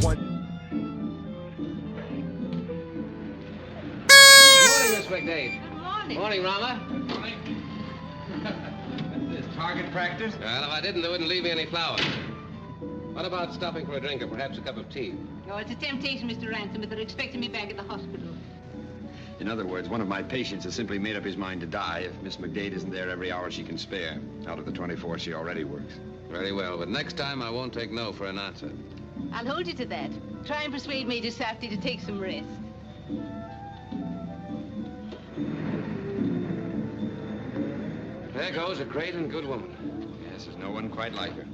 Morning, Miss McDade. Good morning. Morning, Rama. Morning. What's this, target practice? Well, if I didn't, they wouldn't leave me any flowers. What about stopping for a drink or perhaps a cup of tea? Oh, it's a temptation, Mr. Ransom, but they're expecting me back at the hospital. In other words, one of my patients has simply made up his mind to die if Miss McDade isn't there every hour she can spare, out of the 24 she already works. Very well, but next time I won't take no for an answer. I'll hold you to that. Try and persuade Major Safdie to take some rest. There goes a great and good woman. Yes, there's no one quite like her.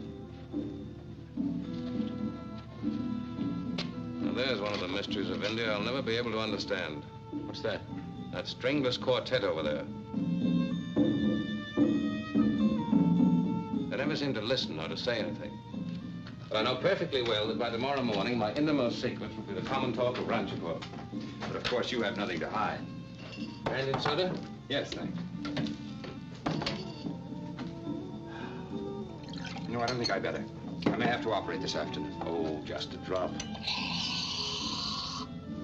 Now, there's one of the mysteries of India I'll never be able to understand. What's that? That stringless quartet over there. They never seem to listen or to say anything. But I know perfectly well that by tomorrow morning, my innermost secrets will be the common talk of Ranchipur. But of course, you have nothing to hide. Brandy and soda? Yes, thanks. No, I don't think I better. I may have to operate this afternoon. Oh, just a drop.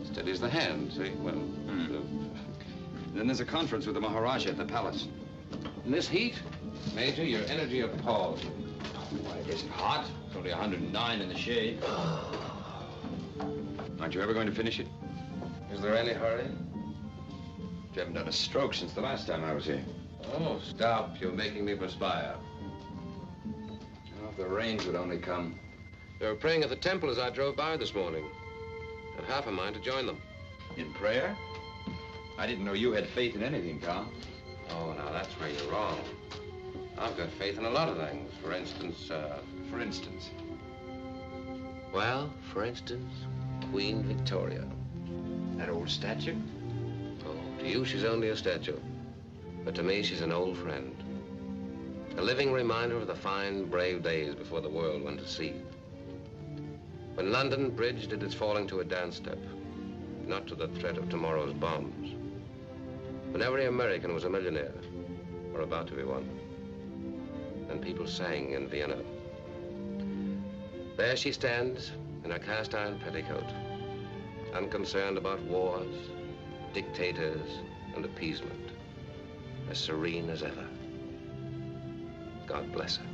Steady as the hand, see? Well, Then there's a conference with the Maharaja at the palace. in this heat, Major, your energy appalls. Why, it isn't hot. It's only 109 in the shade. Aren't you ever going to finish it? Is there any hurry? You haven't done a stroke since the last time I was here. Oh, stop. You're making me perspire. Oh, if the rains would only come. They were praying at the temple as I drove by this morning. Had half a mind to join them. In prayer? I didn't know you had faith in anything, Carl. Oh, now that's where you're wrong. I've got faith in a lot of things. For instance, For instance? Well, for instance, Queen Victoria. That old statue? Oh, to you, she's only a statue. But to me, she's an old friend. A living reminder of the fine, brave days before the world went to seed. When London Bridge did its falling to a dance step, not to the threat of tomorrow's bombs. When every American was a millionaire, or about to be one. And people sang in Vienna. There she stands in her cast-iron petticoat, unconcerned about wars, dictators, and appeasement, as serene as ever. God bless her.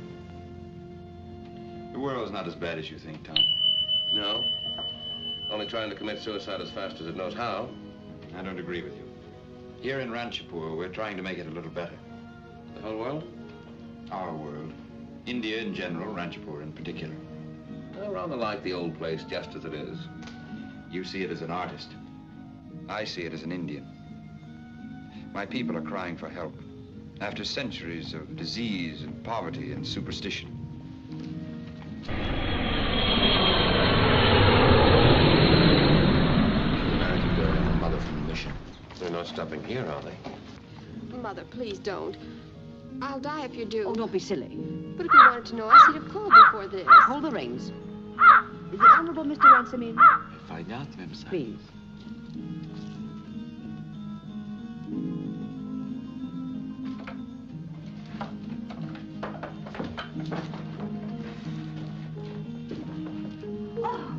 The world's not as bad as you think, Tom. No, only trying to commit suicide as fast as it knows how. I don't agree with you. Here in Ranchipur, we're trying to make it a little better. The whole world? Our world. India in general, Ranchipur in particular. I rather like the old place just as it is. You see it as an artist. I see it as an Indian. My people are crying for help. After centuries of disease and poverty and superstition. The American girl and her mother from the mission. They're not stopping here, are they? Mother, please don't. I'll die if you do. Oh, don't be silly. But if you wanted to know us, you'd have called before this. Hold the reins. Is the Honorable Mr. Ransom in? Find out, Ma'am. Please. Oh,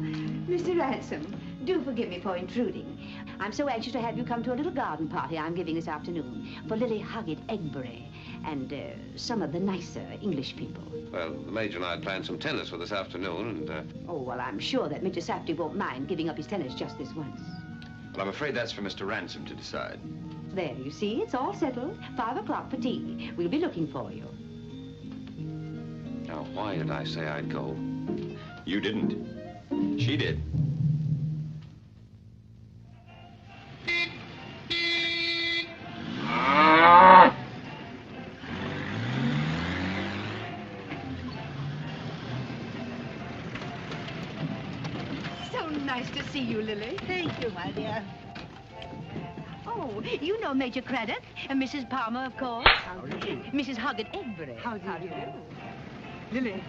Mr. Ransom, do forgive me for intruding. I'm so anxious to have you come to a little garden party I'm giving this afternoon for Lily Huggett-Egbury and some of the nicer English people. Well, the Major and I had planned some tennis for this afternoon, and, Oh, well, I'm sure that Major Safdie won't mind giving up his tennis just this once. Well, I'm afraid that's for Mr. Ransom to decide. There, you see, it's all settled. 5 o'clock for tea. We'll be looking for you. now, why did I say I'd go? You didn't. She did. So nice to see you, Lily. Thank you, my dear. Oh, you know Major Craddock and Mrs. Palmer, of course. How do you do? Mrs. Huggett-Egbury. How do you do? Lily,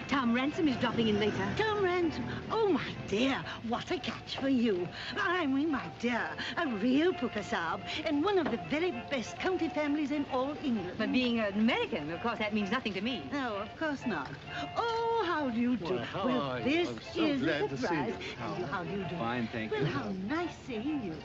Tom Ransom is dropping in later. Tom Ransom. Oh, my dear, what a catch for you. I mean, my dear, a real Pukasab and one of the very best county families in all England. But being an American, of course, that means nothing to me. No, of course not. Oh, how do you do? Well, this I'm so is glad a to see surprise. you. How do you do? Fine, thank well, you. How nice seeing you.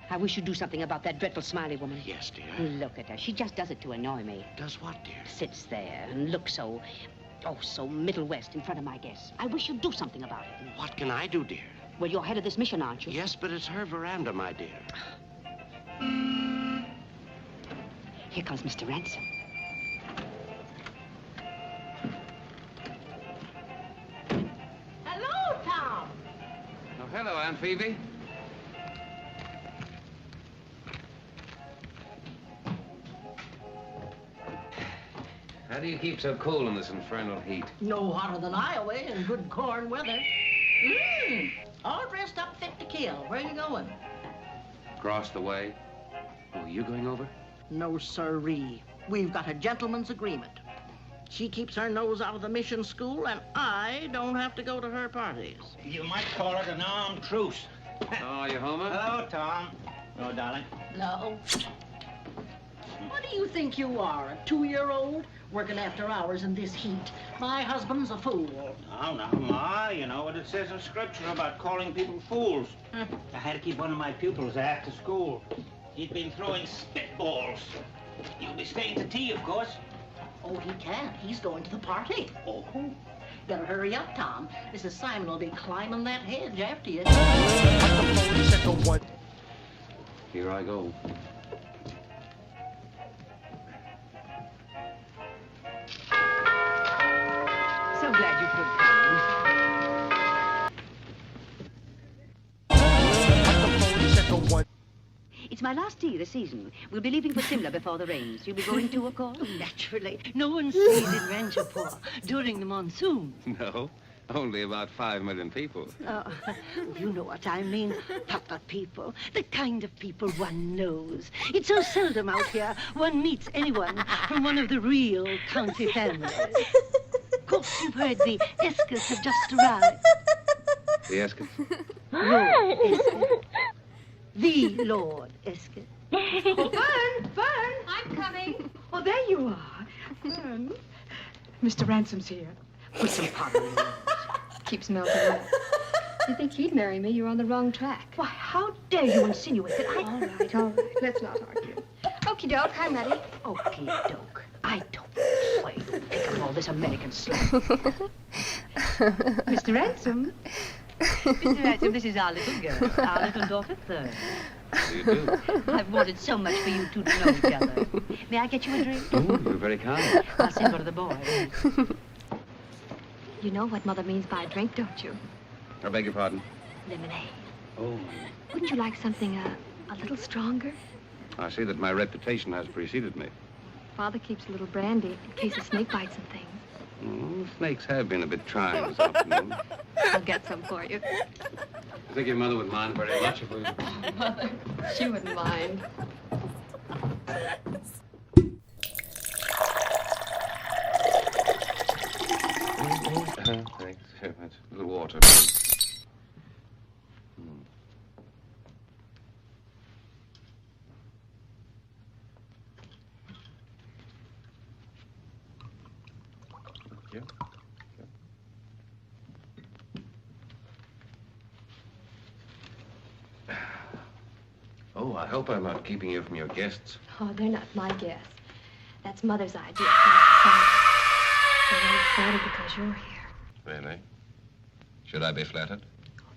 I wish you'd do something about that dreadful Smiley woman. Yes, dear. Look at her. She just does it to annoy me. Does what, dear? Sits there and looks so, so Middle West in front of my guests. I wish you'd do something about it. What can I do, dear? Well, you're head of this mission, aren't you? Yes, but it's her veranda, my dear. Here comes Mr. Ransom. Hello, Tom. Oh, hello, Aunt Phoebe. How do you keep so cool in this infernal heat? No hotter than Iowa in good corn weather. All dressed up fit to kill. Where you going? Across the way? Oh, are you going over? No, sirree. We've got a gentleman's agreement. She keeps her nose out of the mission school, and I don't have to go to her parties. You might call it an armed truce. Oh, are you home? Hello, Tom. Hello, darling. No. What do you think you are, a 2-year-old? Working after hours in this heat. My husband's a fool. No, Ma, you know what it says in Scripture about calling people fools. I had to keep one of my pupils after school. He'd been throwing spitballs. You'll be staying to tea, of course. Oh, he can't. He's going to the party. Oh. Better hurry up, Tom. Mrs. Simon will be climbing that hedge after you. Here I go. So glad you could come. It's my last tea this season. We'll be leaving for Simla before the rains. You'll be going too, of course? Naturally. No one stays in Ranchapur during the monsoon. No, only about 5 million people. You know what I mean. Proper people. The kind of people one knows. It's so seldom out here one meets anyone from one of the real county families. Of course, you've heard the Eskers have just arrived. The Eskers? Lord Esker. The Lord Esker. Oh, Fern! I'm coming. Oh, there you are. Mr. Ransom's here. Put some powder in it. Keeps melting off. You think he'd marry me, you're on the wrong track. Why, how dare you insinuate that All right. Let's not argue. Okie doke, I'm ready. Okey doke. I don't play. Pick up all this American slang. Mr. Ransom. Mr. Ransom, this is our little girl, our little daughter, Fern. You do? I've wanted so much for you two to know each other. May I get you a drink? Oh, you're very kind. I'll send one to the boy. You know what Mother means by a drink, don't you? I beg your pardon? Lemonade. Oh, Wouldn't you like something a little stronger? I see that my reputation has preceded me. Father keeps a little brandy in case of snake bites and things. Oh, snakes have been a bit trying this afternoon. I'll get some for you. I think your mother would mind very much if we... Mother, she wouldn't mind. Thanks very much. A little water, please. Thank you. Oh, I hope I'm not keeping you from your guests. Oh, they're not my guests. That's Mother's idea. They're all excited because you're here. Really? Should I be flattered?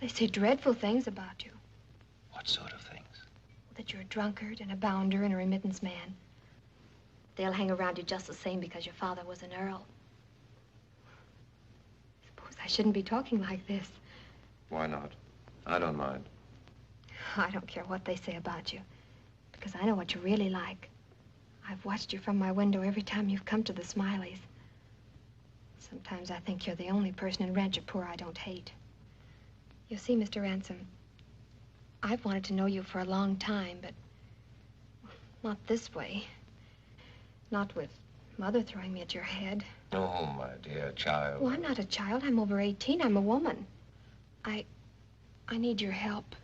They say dreadful things about you. What sort of things? That you're a drunkard and a bounder and a remittance man. They'll hang around you just the same because your father was an earl. Suppose I shouldn't be talking like this. Why not? I don't mind. I don't care what they say about you. Because I know what you're really like. I've watched you from my window every time you've come to the Smileys. Sometimes I think you're the only person in Ranchapur I don't hate. You see, Mr. Ransom, I've wanted to know you for a long time, but not this way. Not with Mother throwing me at your head. Oh, my dear child. Well, I'm not a child. I'm over 18. I'm a woman. I need your help.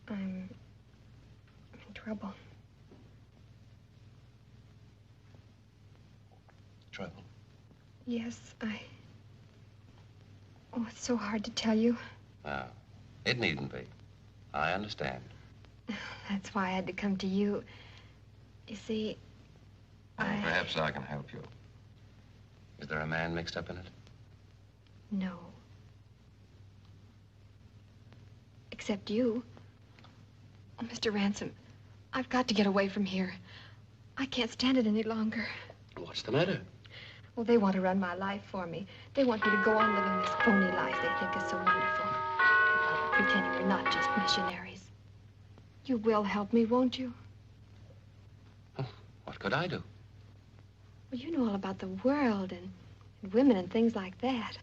I'm in trouble. Trouble? Yes, Oh, it's so hard to tell you. No, it needn't be. I understand. That's why I had to come to you. You see, Perhaps I can help you. Is there a man mixed up in it? No. Except you. Oh, Mr. Ransom, I've got to get away from here. I can't stand it any longer. What's the matter? Well, they want to run my life for me. They want me to go on living this phony life they think is so wonderful. Pretending we're not just missionaries. You will help me, won't you? What could I do? Well, you know all about the world and women and things like that.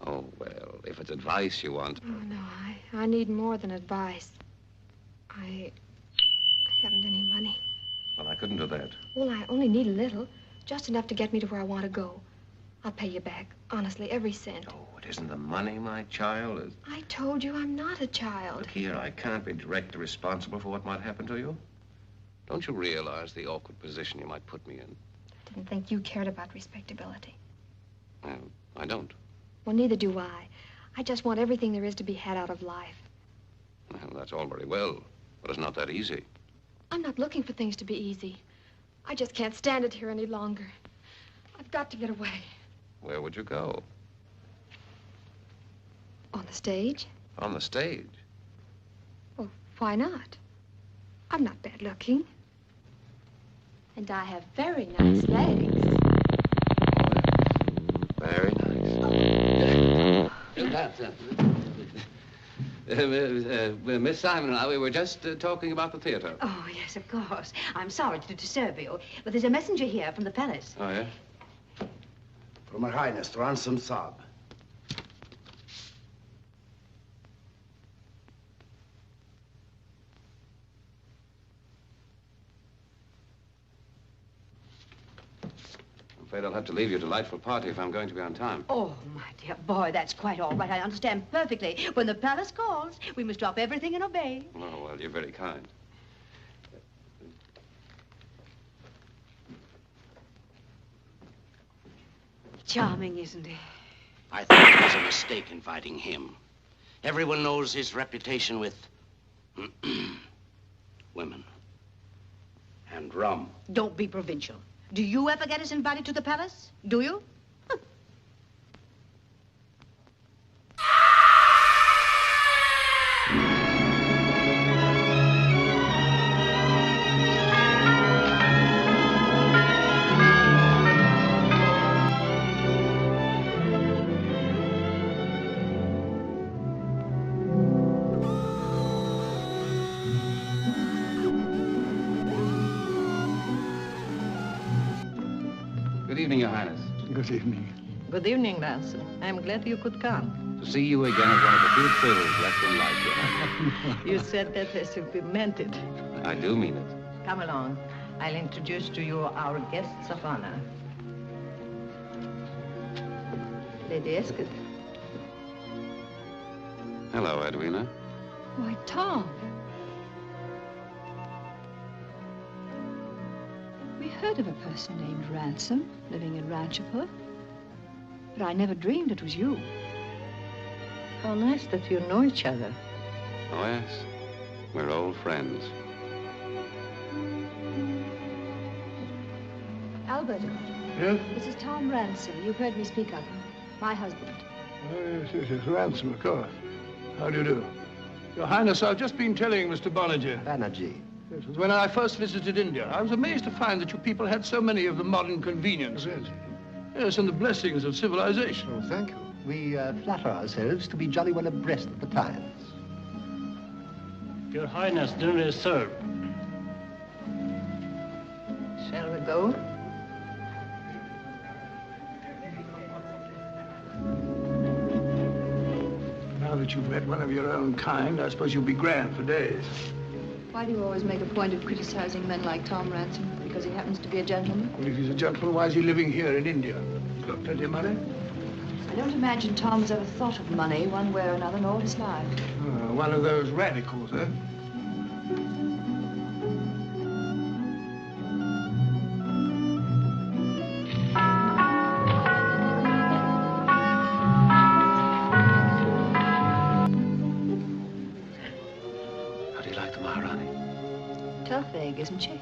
Oh, well, if it's advice you want. Oh, no, I need more than advice. I haven't any money. Well, I couldn't do that. Well, I only need a little. Just enough to get me to where I want to go. I'll pay you back, honestly, every cent. Oh, it isn't the money, my child. I told you I'm not a child. Look here, I can't be directly responsible for what might happen to you. Don't you realize the awkward position you might put me in? I didn't think you cared about respectability. Well, I don't. Well, neither do I. I just want everything there is to be had out of life. Well, that's all very well, but it's not that easy. I'm not looking for things to be easy. I just can't stand it here any longer. I've got to get away. Where would you go? On the stage? On the stage? Well, why not? I'm not bad looking. And I have very nice legs. Very nice. Miss Simon and I, we were just talking about the theater. Oh, yes, of course. I'm sorry to disturb you, but there's a messenger here from the palace. Oh, yeah? From Her Highness, Ransom Saab. I'm afraid I'll have to leave your delightful party if I'm going to be on time. Oh, my dear boy, that's quite all right. I understand perfectly. When the palace calls, we must drop everything and obey. Oh, well, you're very kind. Charming, isn't he? I think it was a mistake inviting him. Everyone knows his reputation with women and rum. Don't be provincial. Do you ever get us invited to the palace? Do you? Good evening, Your Highness. Good evening. Good evening, Ransom. I'm glad you could come. To see you again is one of the few thrills left in life, Your Highness. You said that as if you meant it. I do mean it. Come along. I'll introduce to you our guests of honor. Lady Escott. Hello, Edwina. Why, Tom. We heard of a person named Ransom living in Ranchapur, but I never dreamed it was you. How nice that you know each other. Oh, yes. We're old friends. Albert. Yes? This is Tom Ransom. You've heard me speak of him. My husband. Oh, yes, Ransom, of course. How do you do? Your Highness, I've just been telling Mr. Banerjee. Banerjee. It was when I first visited India. I was amazed to find that you people had so many of the modern conveniences. Yes, and the blessings of civilization. Oh, thank you. We flatter ourselves to be jolly well abreast of the times. Your Highness, dinner is served. go. Now that you've met one of your own kind, I suppose you'll be grand for days. Why do you always make a point of criticizing men like Tom Ransom? Because he happens to be a gentleman? Well, if he's a gentleman, why is he living here in India? He's got plenty of money. I don't imagine Tom has ever thought of money one way or another in all his life. One of those radicals, eh? How do you like the Maharani? Tough egg, isn't she?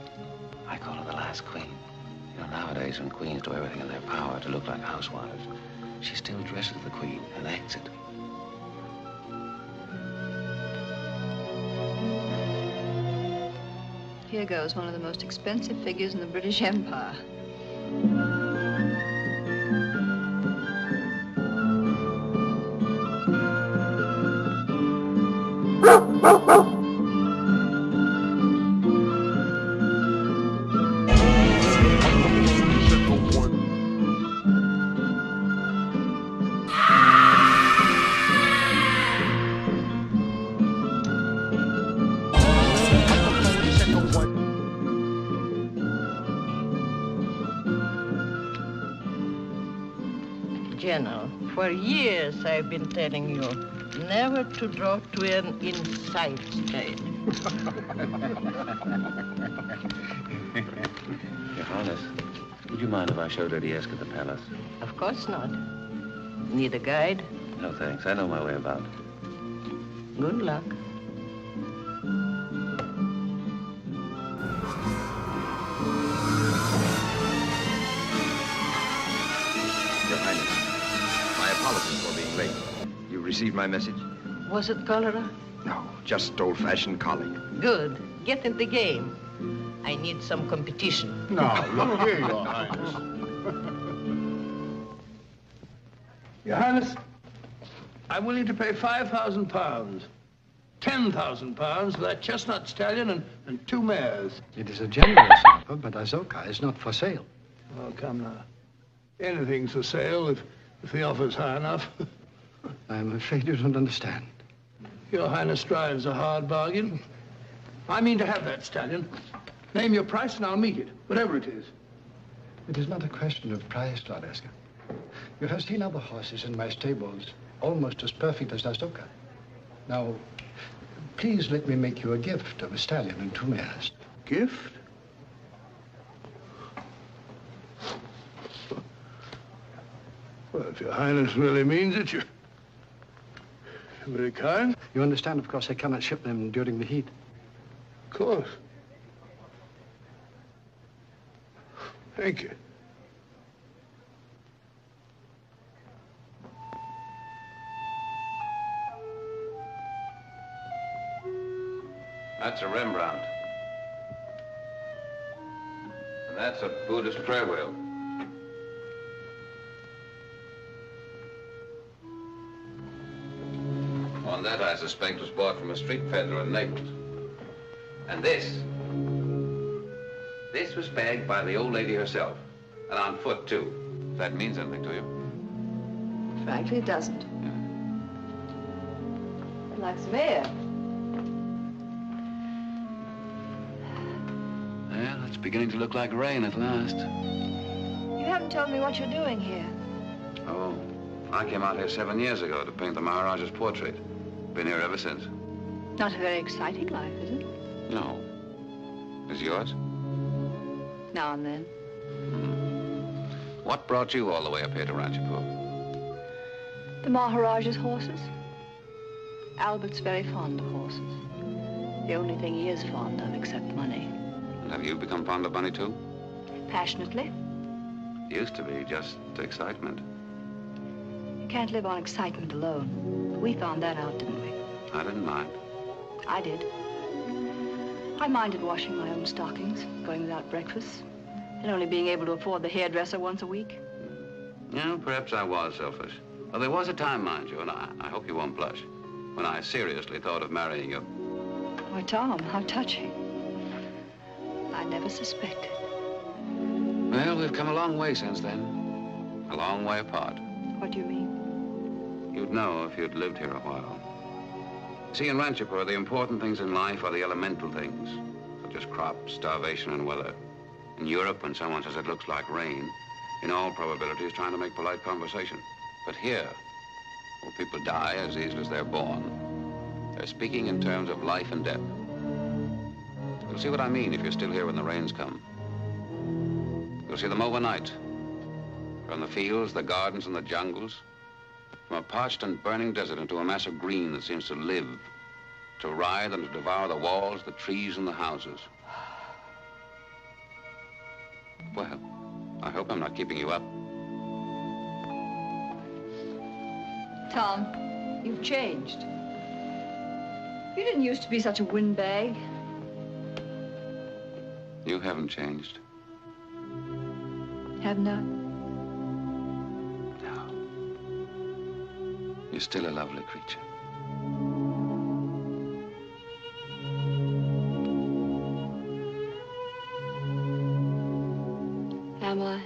I call her the last queen. You know, nowadays when queens do everything in their power to look like housewives, she still dresses the queen and acts it. Here goes one of the most expensive figures in the British Empire. General, for years I've been telling you never to draw to an inside straight. Your Highness, would you mind if I showed Lady Esk at the palace? Of course not. Need a guide? No, thanks. I know my way about. Good luck. Your Highness, my apologies for being late. You received my message? Was it cholera? No, just old-fashioned colic. Good. Get in the game. I need some competition. Now, look here, Your Highness. Your Highness, I'm willing to pay £5,000, £10,000 for that chestnut stallion and 2 mares. It is a generous offer, but Azoka is not for sale. Oh, come now. Anything's for sale if the offer's high enough. I'm afraid you don't understand. Your Highness drives a hard bargain. I mean to have that stallion. Name your price and I'll meet it, whatever it is. It is not a question of price, Lord Esker. You have seen other horses in my stables, almost as perfect as Azoka. Now, please let me make you a gift of a stallion and 2 mares. Gift? Well, if Your Highness really means it, you're very kind. You understand, of course, I cannot ship them during the heat. Of course. Thank you. That's a Rembrandt. And that's a Buddhist prayer wheel. One that I suspect was bought from a street peddler in Naples. And this was bagged by the old lady herself, and on foot, too. If that means anything to you. Frankly, it doesn't. I'd like some air. Well, it's beginning to look like rain at last. You haven't told me what you're doing here. Oh, I came out here 7 years ago to paint the Maharaja's portrait. Been here ever since. Not a very exciting life, is it? No. Is yours? Now and then. What brought you all the way up here to Ranchipur? The Maharaja's horses. Albert's very fond of horses. The only thing he is fond of, except money. And have you become fond of money, too? Passionately. Used to be just excitement. You can't live on excitement alone. We found that out, didn't we? I didn't mind. I did. I minded washing my own stockings, going without breakfast, and only being able to afford the hairdresser once a week. Yeah, perhaps I was selfish. Well, there was a time, mind you, and I hope you won't blush, when I seriously thought of marrying you. Why, Tom, how touching. I never suspected. Well, we've come a long way since then. A long way apart. What do you mean? You'd know if you'd lived here a while. See, in Ranchipur, the important things in life are the elemental things, such as crops, starvation, and weather. In Europe, when someone says it looks like rain, in all probability is trying to make polite conversation. But here, where people die as easily as they're born, they're speaking in terms of life and death. You'll see what I mean if you're still here when the rains come. You'll see them overnight. From the fields, the gardens, and the jungles. From a parched and burning desert into a mass of green that seems to live, to writhe and to devour the walls, the trees, and the houses. Well, I hope I'm not keeping you up. Tom, you've changed. You didn't used to be such a windbag. You haven't changed. Haven't I? You're still a lovely creature. Am I?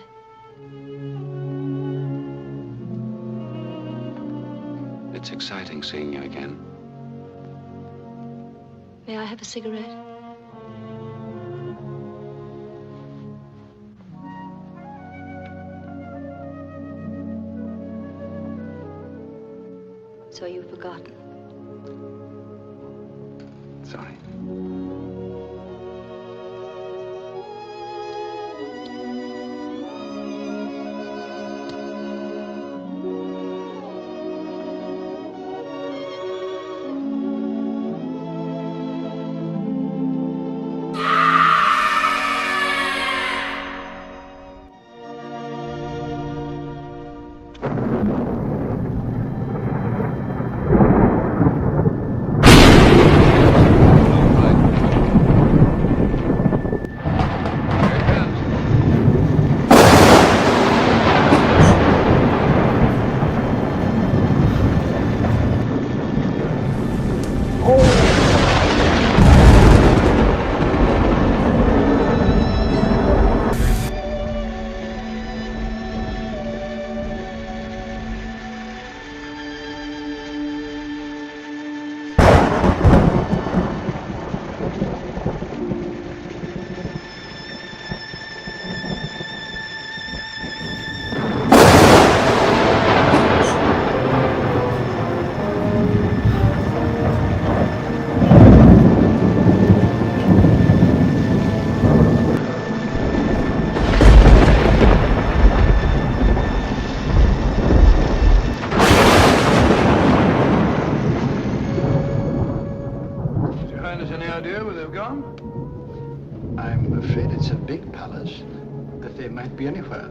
It's exciting seeing you again. May I have a cigarette? So you've forgotten. Sorry. I'm afraid it's a big palace, that they might be anywhere.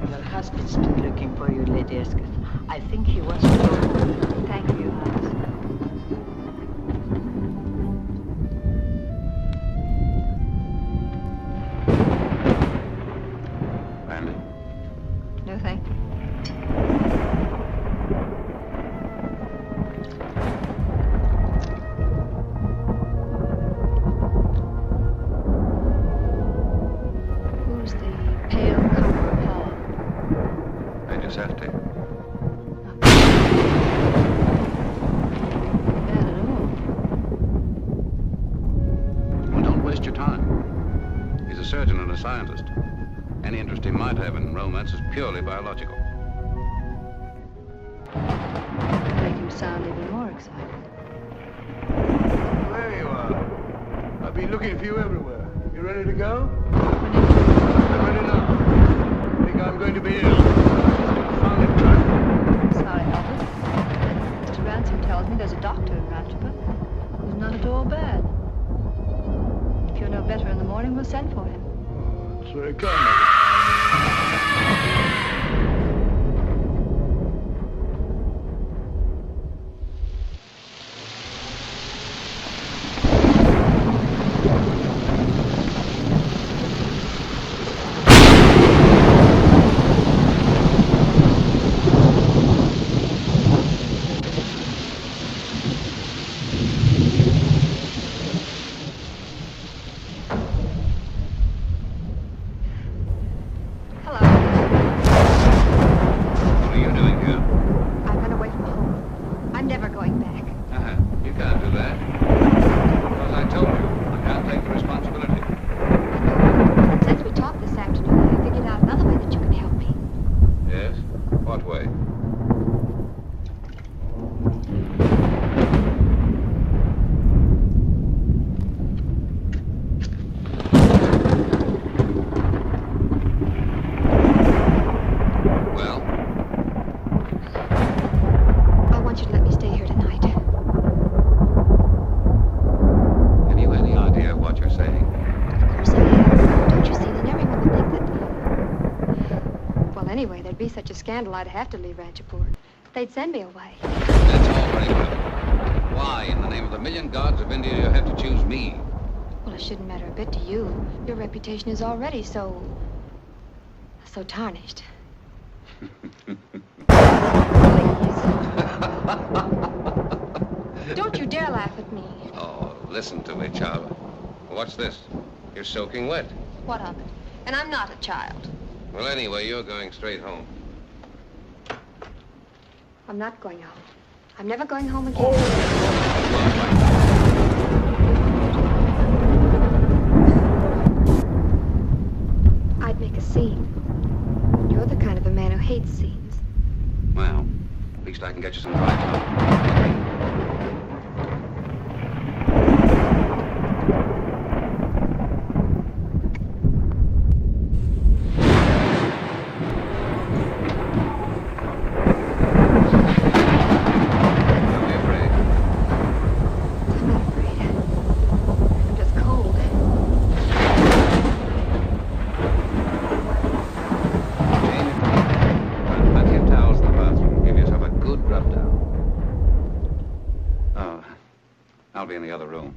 Your husband's still looking for you, Lady Escott. I think he wants to go home. Thank you, Alice. No, thank you. Who's the pale copper hall? Major Safety. Bad at all. Well, don't waste your time. He's a surgeon and a scientist. Any interest he might have in romance is purely biological. Make you sound even more excited. There you are. I've been looking for you everywhere. You ready to go? I'm ready now. I think I'm going to be ill. Found it right. Sorry, Albert. Mr. Ransom tells me there's a doctor in Ranchipur who's not at all bad. If you're no better in the morning, we'll send for him. It's very kind of you. anyway, there'd be such a scandal I'd have to leave Ranchapur. They'd send me away. That's all very well. Why, in the name of the million gods of India, you have to choose me? Well, it shouldn't matter a bit to you. Your reputation is already so tarnished. Don't you dare laugh at me. Oh, listen to me, child. What's this? You're soaking wet. What of it? And I'm not a child. Well, anyway, you're going straight home. I'm not going home. I'm never going home again. I'd make a scene. You're the kind of a man who hates scenes. Well, at least I can get you some dry time. I'll be in the other room.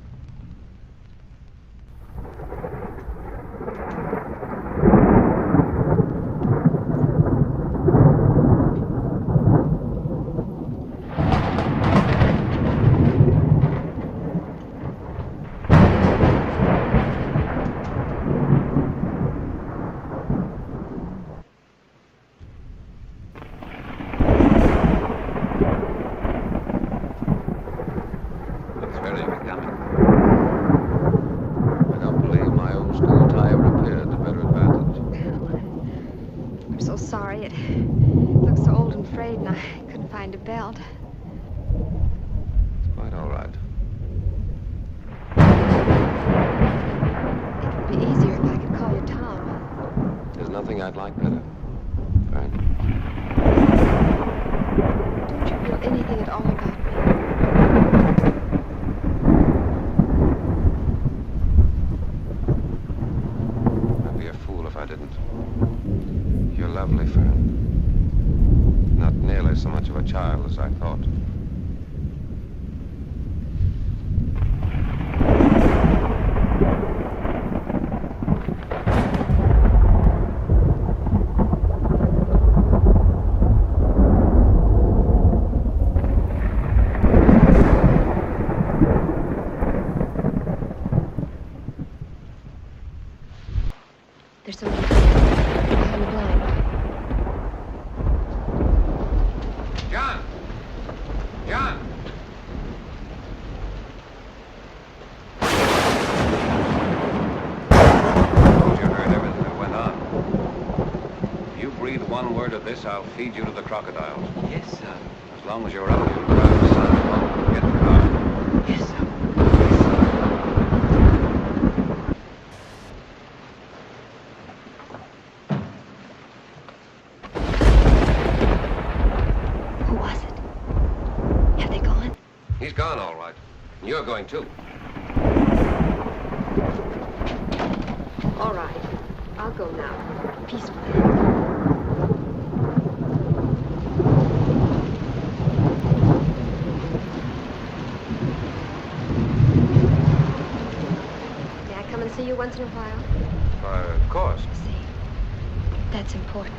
Find a belt. It's quite all right. It would be easier if I could call you Tom. There's nothing I'd like better, Fern. Don't you feel anything at all about me? I'd be a fool if I didn't. You're lovely, Fern. Not nearly so much of a child as I thought. There's someone behind the blind. John! John! You heard everything that went on. If you breathe one word of this, I'll feed you to the crocodiles. Yes, sir. As long as you're out, you'll drive the sun home. Get in the car. Yes, sir. He's gone, all right. And you're going, too. All right. I'll go now. Peacefully. May I come and see you once in a while? Of course. See, that's important.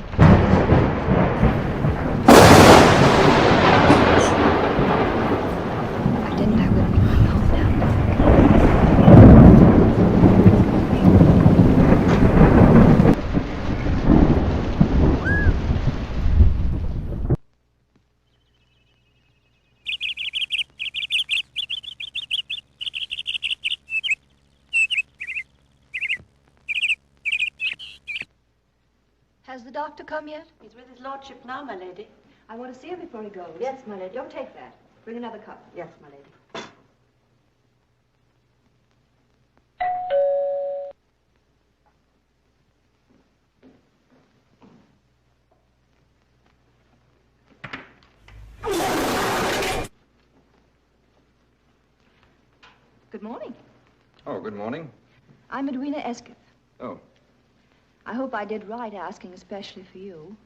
Has the doctor come yet? He's with his lordship now, my lady. I want to see him before he goes. Yes, my lady. Don't take that. Bring another cup. Yes, my lady. Good morning. Oh, good morning. I'm Edwina Esketh. Oh. I hope I did right asking especially for you.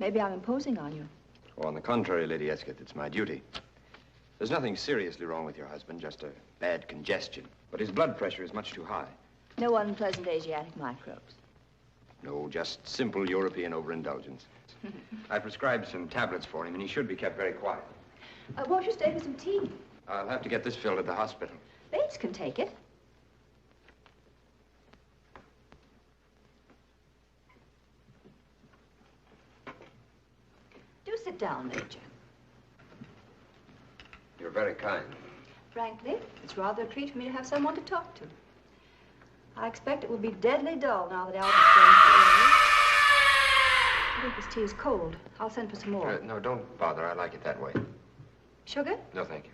Maybe I'm imposing on you. Oh, on the contrary, Lady Escott, it's my duty. There's nothing seriously wrong with your husband, just a bad congestion. But his blood pressure is much too high. No unpleasant Asiatic microbes. No, just simple European overindulgence. I prescribed some tablets for him, and he should be kept very quiet. Won't you stay for some tea? I'll have to get this filled at the hospital. Bates can take it. Do sit down, Major. You're very kind. Frankly, it's rather a treat for me to have someone to talk to. I expect it will be deadly dull now that Albert's going to the area. I think this tea is cold. I'll send for some more. No, don't bother. I like it that way. Sugar? No, thank you.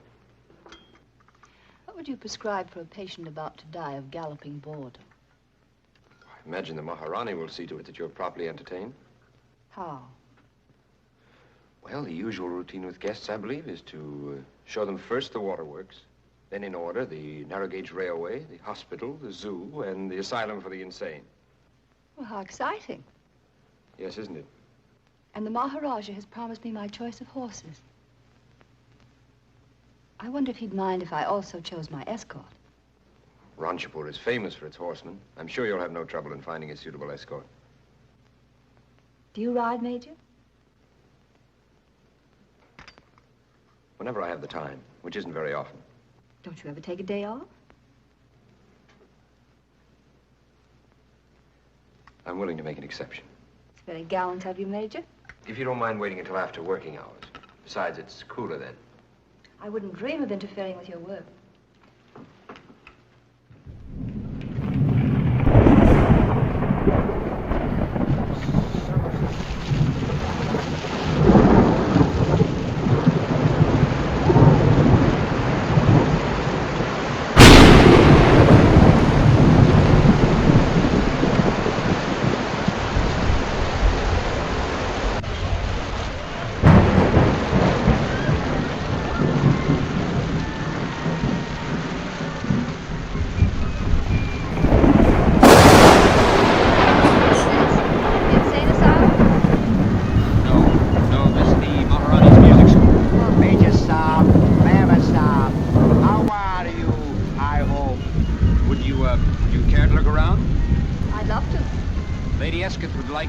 What would you prescribe for a patient about to die of galloping boredom? I imagine the Maharani will see to it that you're properly entertained. How? Well, the usual routine with guests, I believe, is to show them first the waterworks, then in order the narrow gauge railway, the hospital, the zoo, and the asylum for the insane. Well, how exciting. Yes, isn't it? And the Maharaja has promised me my choice of horses. I wonder if he'd mind if I also chose my escort. Ranchapur is famous for its horsemen. I'm sure you'll have no trouble in finding a suitable escort. Do you ride, Major? Whenever I have the time, which isn't very often. Don't you ever take a day off? I'm willing to make an exception. It's very gallant of you, Major. If you don't mind waiting until after working hours. Besides, it's cooler then. I wouldn't dream of interfering with your work.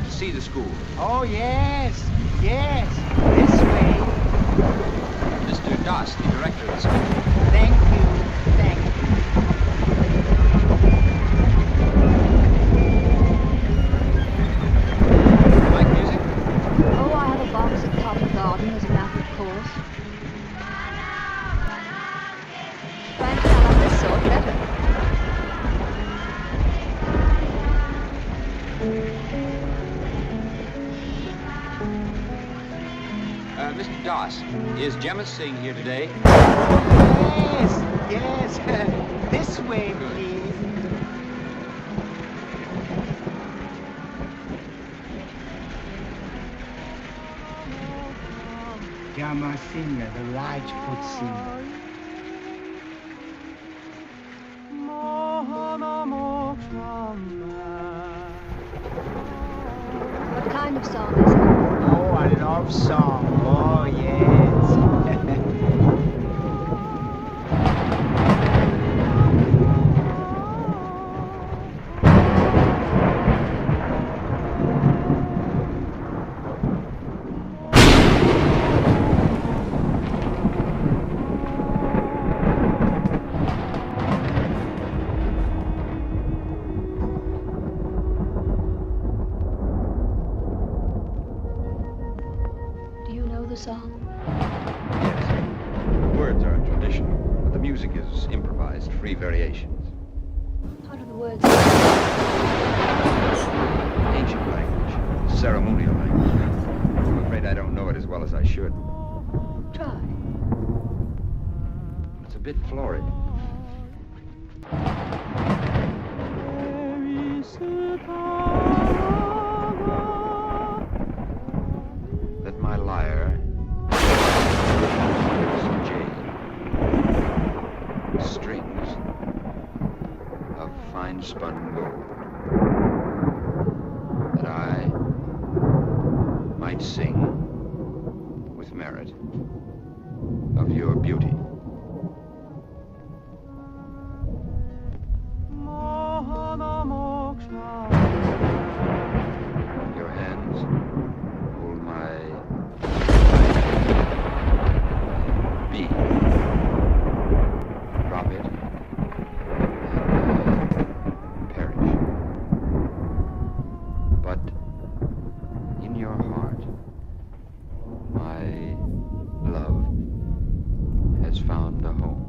See the school. Oh, yes. Yes. This way. Mr. Das, the director of the school. Thank you. Thank you. You like music? Oh, I have a box at Covent Garden as a matter of course. Frankly, I like this sort better. Mr. Das, is Gemma Singh here today? Yes, yes. This way, please. Gemma Singh, the Rajput singer. What kind of song is it? Oh, a love song. Oh, yes. Song? Yes. The words are traditional, but the music is improvised, free variations. How do the words Ancient language, ceremonial language. I'm afraid I don't know it as well as I should. Try. It's a bit florid. Let my lyre strings of fine-spun gold, that I might sing with merit of your beauty. Your hands hold my bee. Drop it, and I perish. But in your heart, my love has found a home.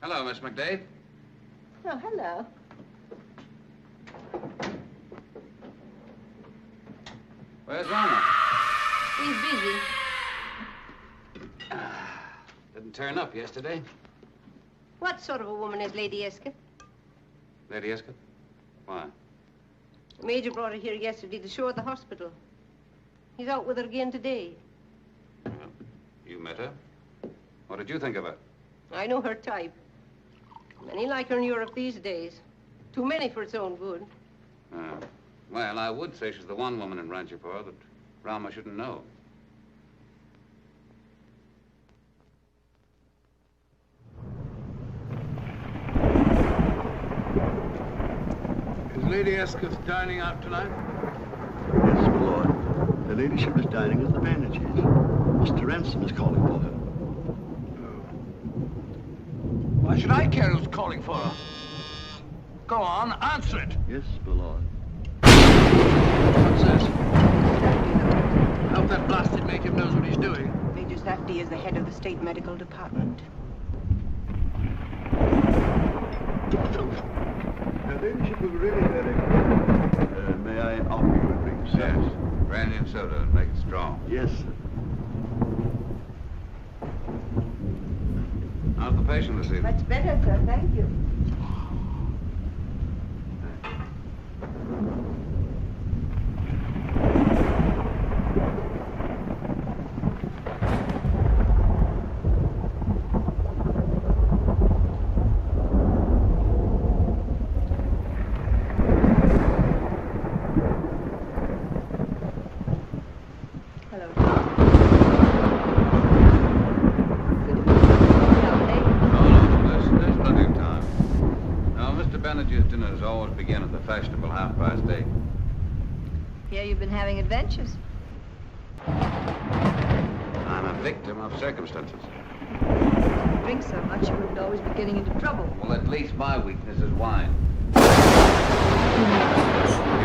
Hello, Miss McDade. Oh, hello. Where's Rama? He's busy. Didn't turn up yesterday. What sort of a woman is Lady Escott? Lady Escott? Why? The Major brought her here yesterday to show her the hospital. He's out with her again today. You met her? What did you think of her? I know her type. Many like her in Europe these days. Too many for its own good. Well, I would say she's the one woman in Ranchipur that Rama shouldn't know. Is Lady Escott dining out tonight? Yes, my lord. Her ladyship is dining with the Banerjees. Mr. Ransom is calling for her. Why should I care who's calling for her? Go on, answer it. Yes, my lord. What's this? I hope that blasted native knows what he's doing. Major Safdie is the head of the state medical department. Her ladyship will really very may I offer you a drink, sir? Yes. Brandy and soda and make it strong. Yes, sir. How's the patient this evening? Much better, sir. Thank you. Dinners always begin at the fashionable 8:30. Here you've been having adventures. I'm a victim of circumstances. If you drink so much, you wouldn't always be getting into trouble. Well, at least my weakness is wine. You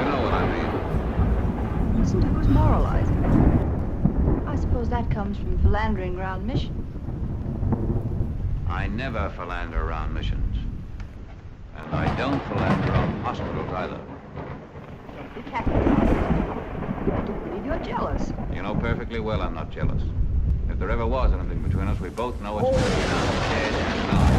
know what I mean. Listen to who's moralizing. I suppose that comes from philandering around missions. I never philander around missions. And I don't philander around hospitals either. Don't be tacky, Tom. I do believe you're jealous. You know perfectly well I'm not jealous. If there ever was anything between us, we both know it's dead and not.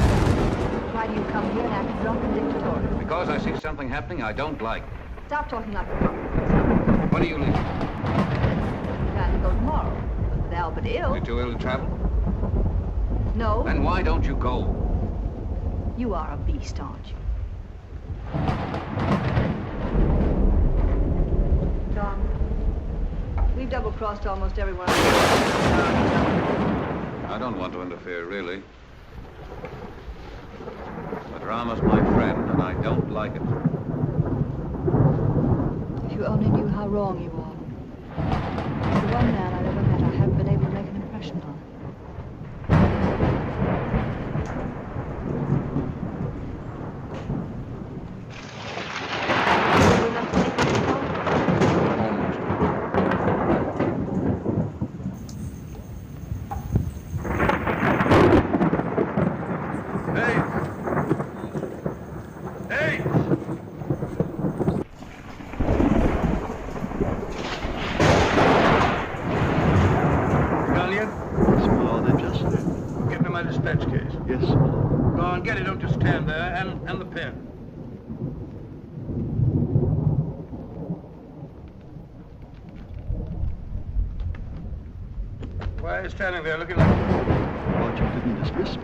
Why do you come here and act drunk and dictatorial? Because I see something happening I don't like. Stop talking like a punk. When are you leaving? I'm trying to go tomorrow. But with Albert ill. You're too ill to travel? No. Then why don't you go? You are a beast, aren't you? Tom, we've double-crossed almost everyone. I don't want to interfere, really. But Rama's my friend, and I don't like it. If you only knew how wrong you are. He's the one man I've ever met I haven't been able to make an impression on. my dispatch case? Yes, my lord. Go on, get it. Don't just stand there. And the pen. Why are you standing there looking like... Thought you didn't dismiss me.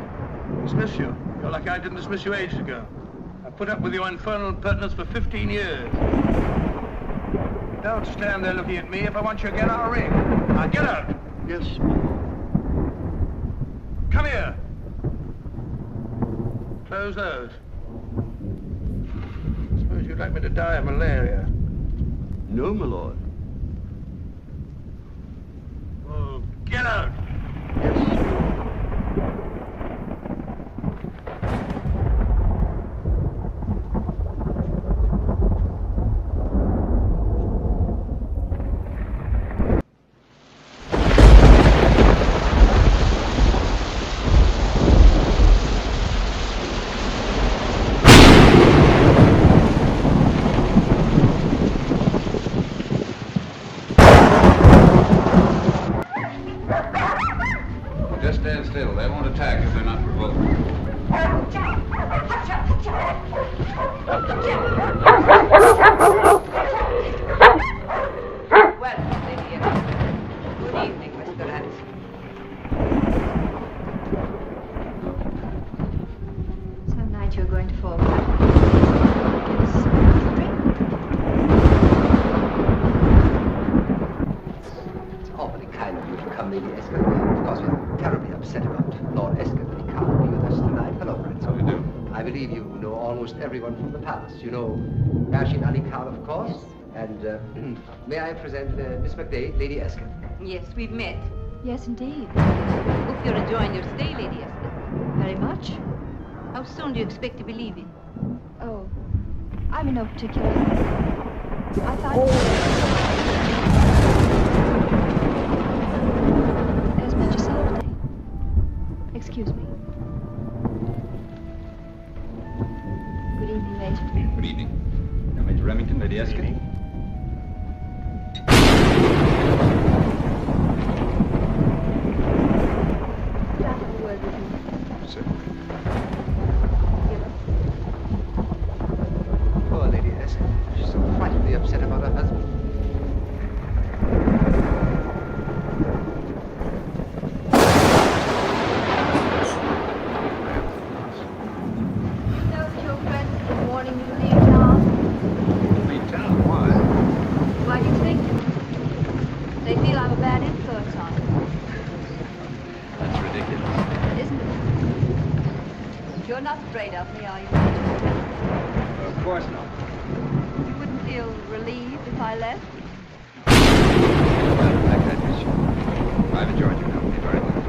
Dismiss you? You're lucky I didn't dismiss you ages ago. I put up with your infernal impertinence for 15 years. Don't stand there looking at me. If I want you again, I'll ring. Now get out. Yes, my lord. Come here. Close those. Suppose you'd like me to die of malaria. No, my lord. Oh, get out. Yes, my lord. Just stand still. They won't attack if they're not provoked. Well, Lady Esther. Good evening, Mr. Ransom. Some night you're going to fall back. Guess. It's awfully kind of you to come, Lady Esker. Of course, we're terribly upset about Lord Esker, but he can't be with us tonight. Hello, Prince. How do you do? I believe you know almost everyone from the palace. You know Rashid Ali Khan, of course. Yes. And may I present Miss McDade, Lady Esker? Yes, we've met. Yes, indeed. Hope you're enjoying your stay, Lady Esther. Very much. How soon do you expect to be leaving? Oh, I'm in no particular hurry. I thought... As much yourself, Dave. Excuse me. Good evening, Major. Good evening. Now, Major Remington, Lady Esker. Could I have a word with you? Certainly. Poor Lady Esker. She's so frightfully upset about her husband. You know that your friends have been warning you to leave town? Leave town? Why? Why do you think? They feel I'm a bad influence on them, That's ridiculous. isn't it? You're not afraid of me, are you, Major? Of course not. You wouldn't feel relieved if I left? Matter of fact, I miss you. I've enjoyed your company very much.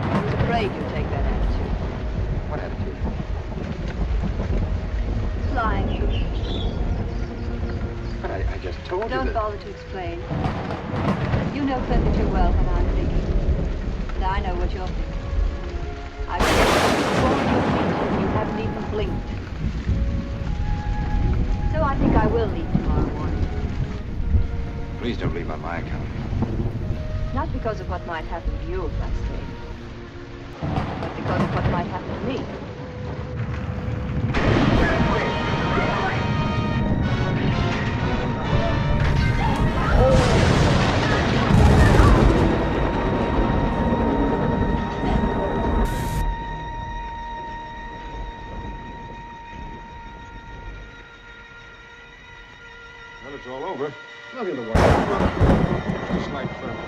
I was afraid you'd take that attitude. What attitude? It's lying to me. But I just told you Don't that... bother to explain. You know perfectly well what I'm thinking. And I know what you're thinking. I've warned you and you haven't even blinked. So I think I will leave tomorrow morning. Please don't leave on my account. Not because of what might happen to you if I stay, but because of what might happen to me. Well, it's all over. Nothing to worry about. Just a slight tremor.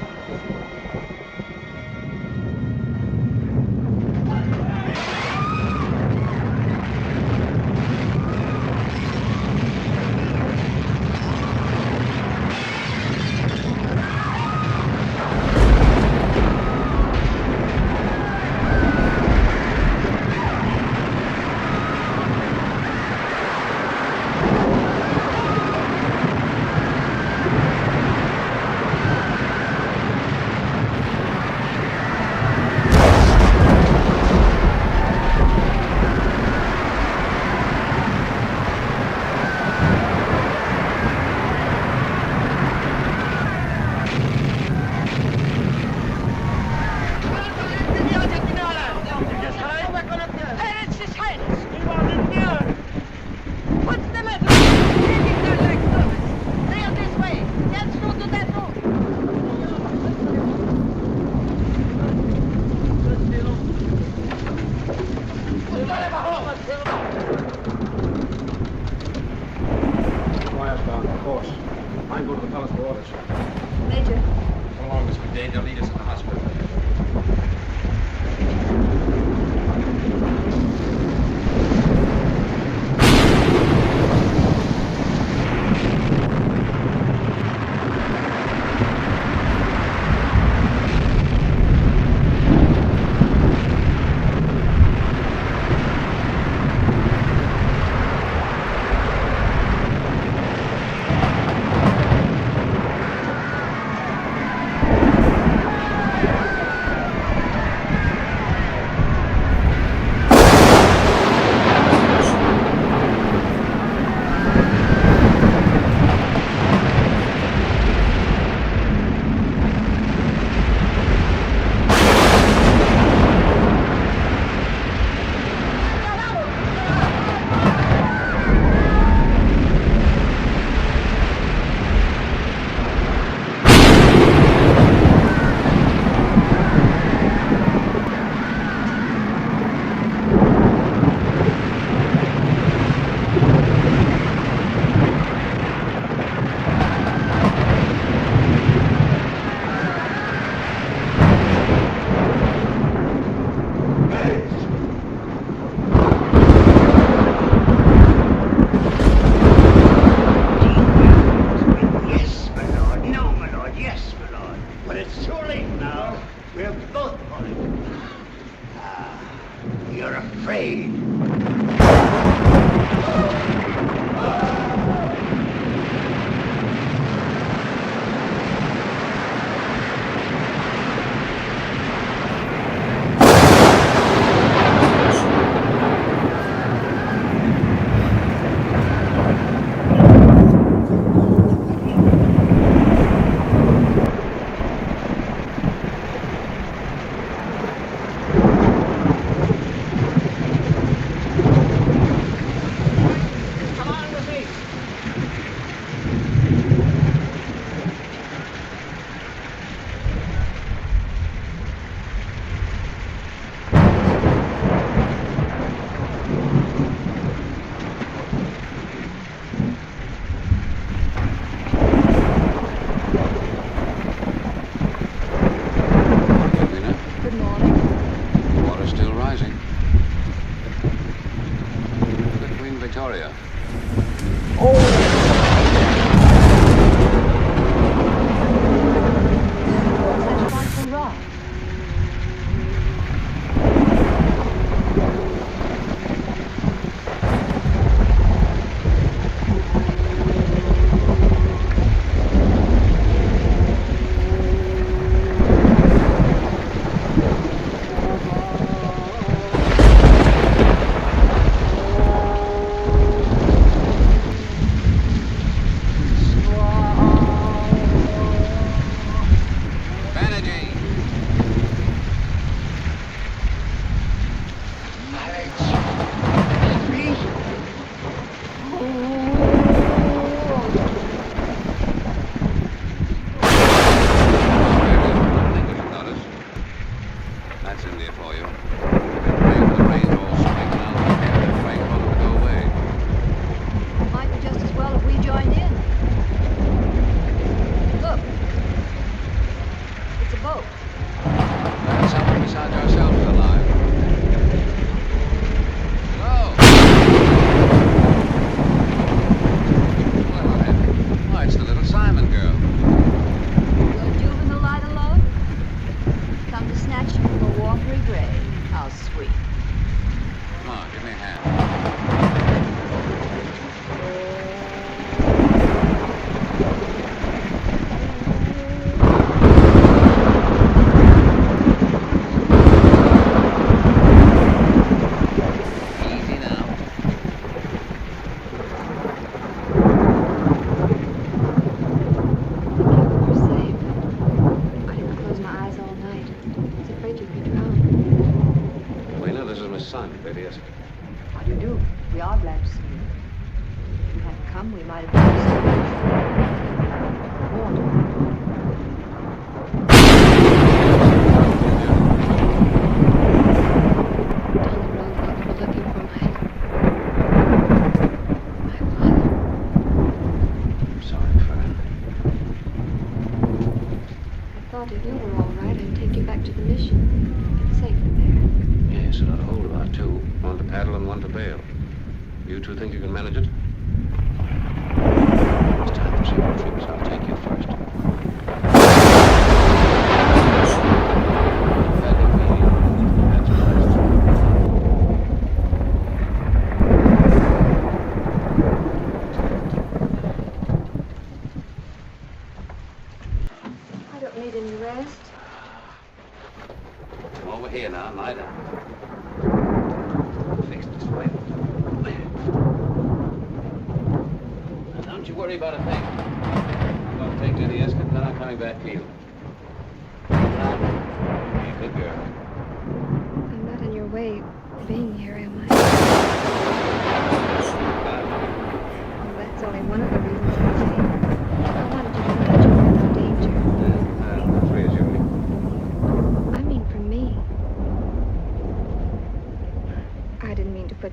afraid.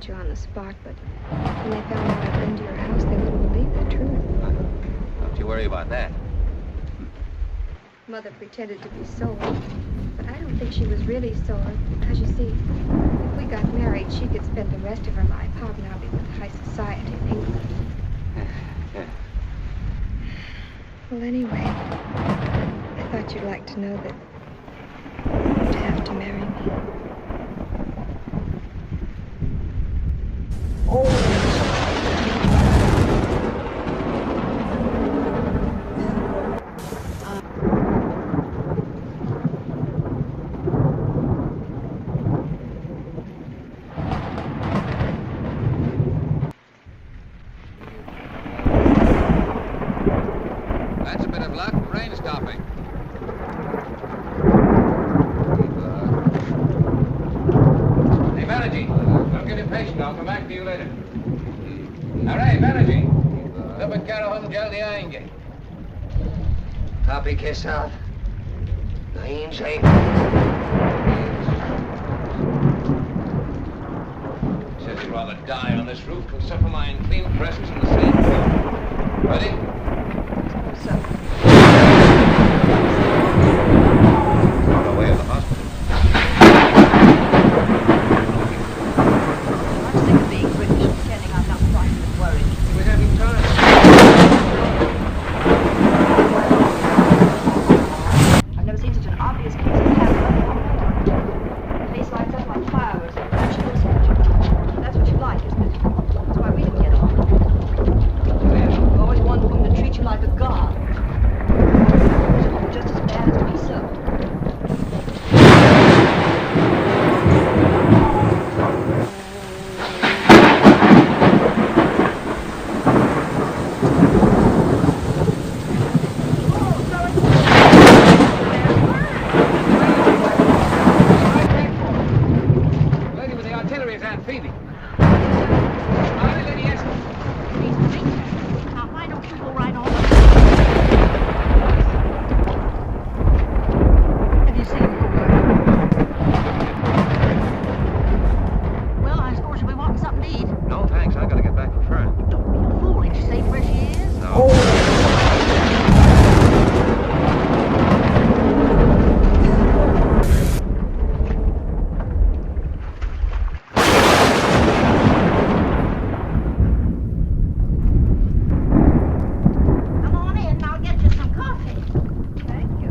You on the spot, but when they found out I'd been to your house, they wouldn't believe the truth. Don't you worry about that. Mother pretended to be sore, but I don't think she was really sore, because you see, if we got married, she could spend the rest of her life hobnobbing with high society in England. Well, anyway, I thought you'd like to know that you'd have to marry me. Banerjee. Don't get impatient. I'll come back to you later. All right, Banerjee. Sabah karo hum jaldi aayenge. Copy के साथ नहीं सही. Says he'd rather die on this roof than suffer my unclean presence in the same boat. Ready? On our way to the hospital. I'm sick of being British and pretending I'm not frightened and worried. We're having time. I've never seen such an obvious case of havoc. The place lights up like fireworks and vegetables. That's what you like, isn't it? That's why we didn't get on. You always wanted a woman to treat you like a god. You're just as bad as to be so. Lady with the artillery is Aunt Phoebe. Hi, Lady Esther. Now, why don't you go right on? Have you seen her? Well, I suppose you'll be wanting something to eat. No, thanks. I gotta get back to Fern. Don't be a fool. Ain't you safe where she is? No. Come on in and I'll get you some coffee. Thank you.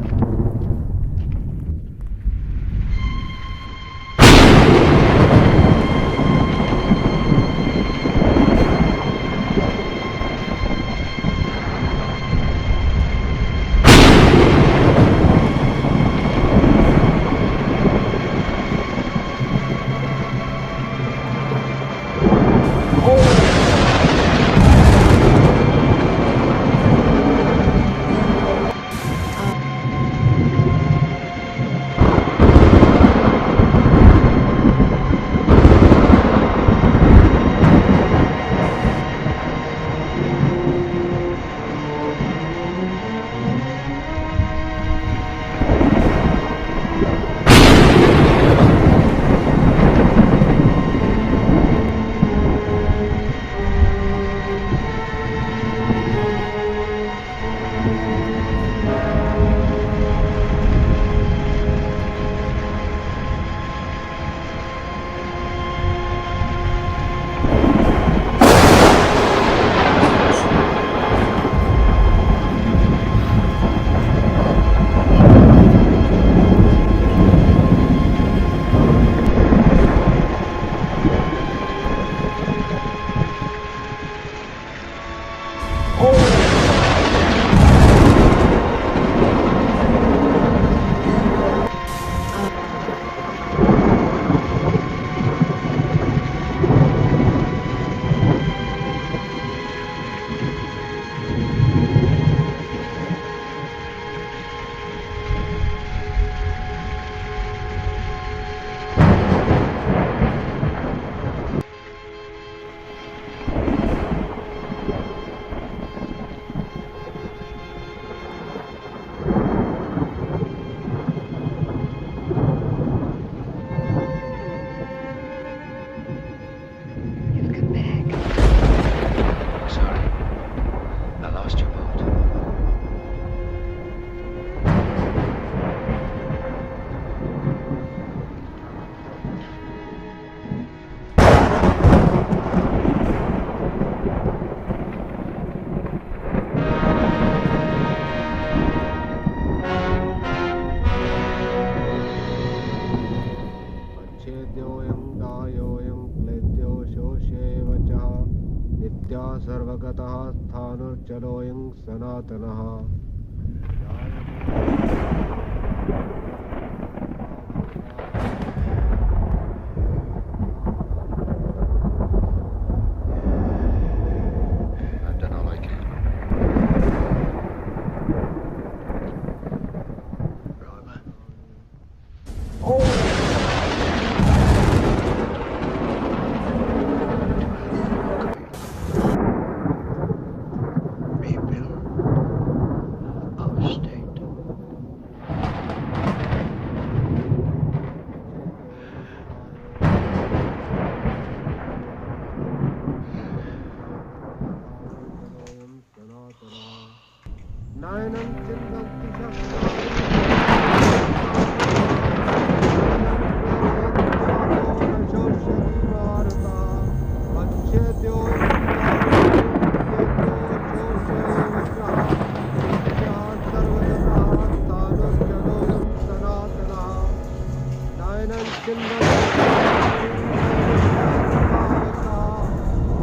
सर्वगतः स्थाणुर्जलोऽयं सनातनः I've done all I can.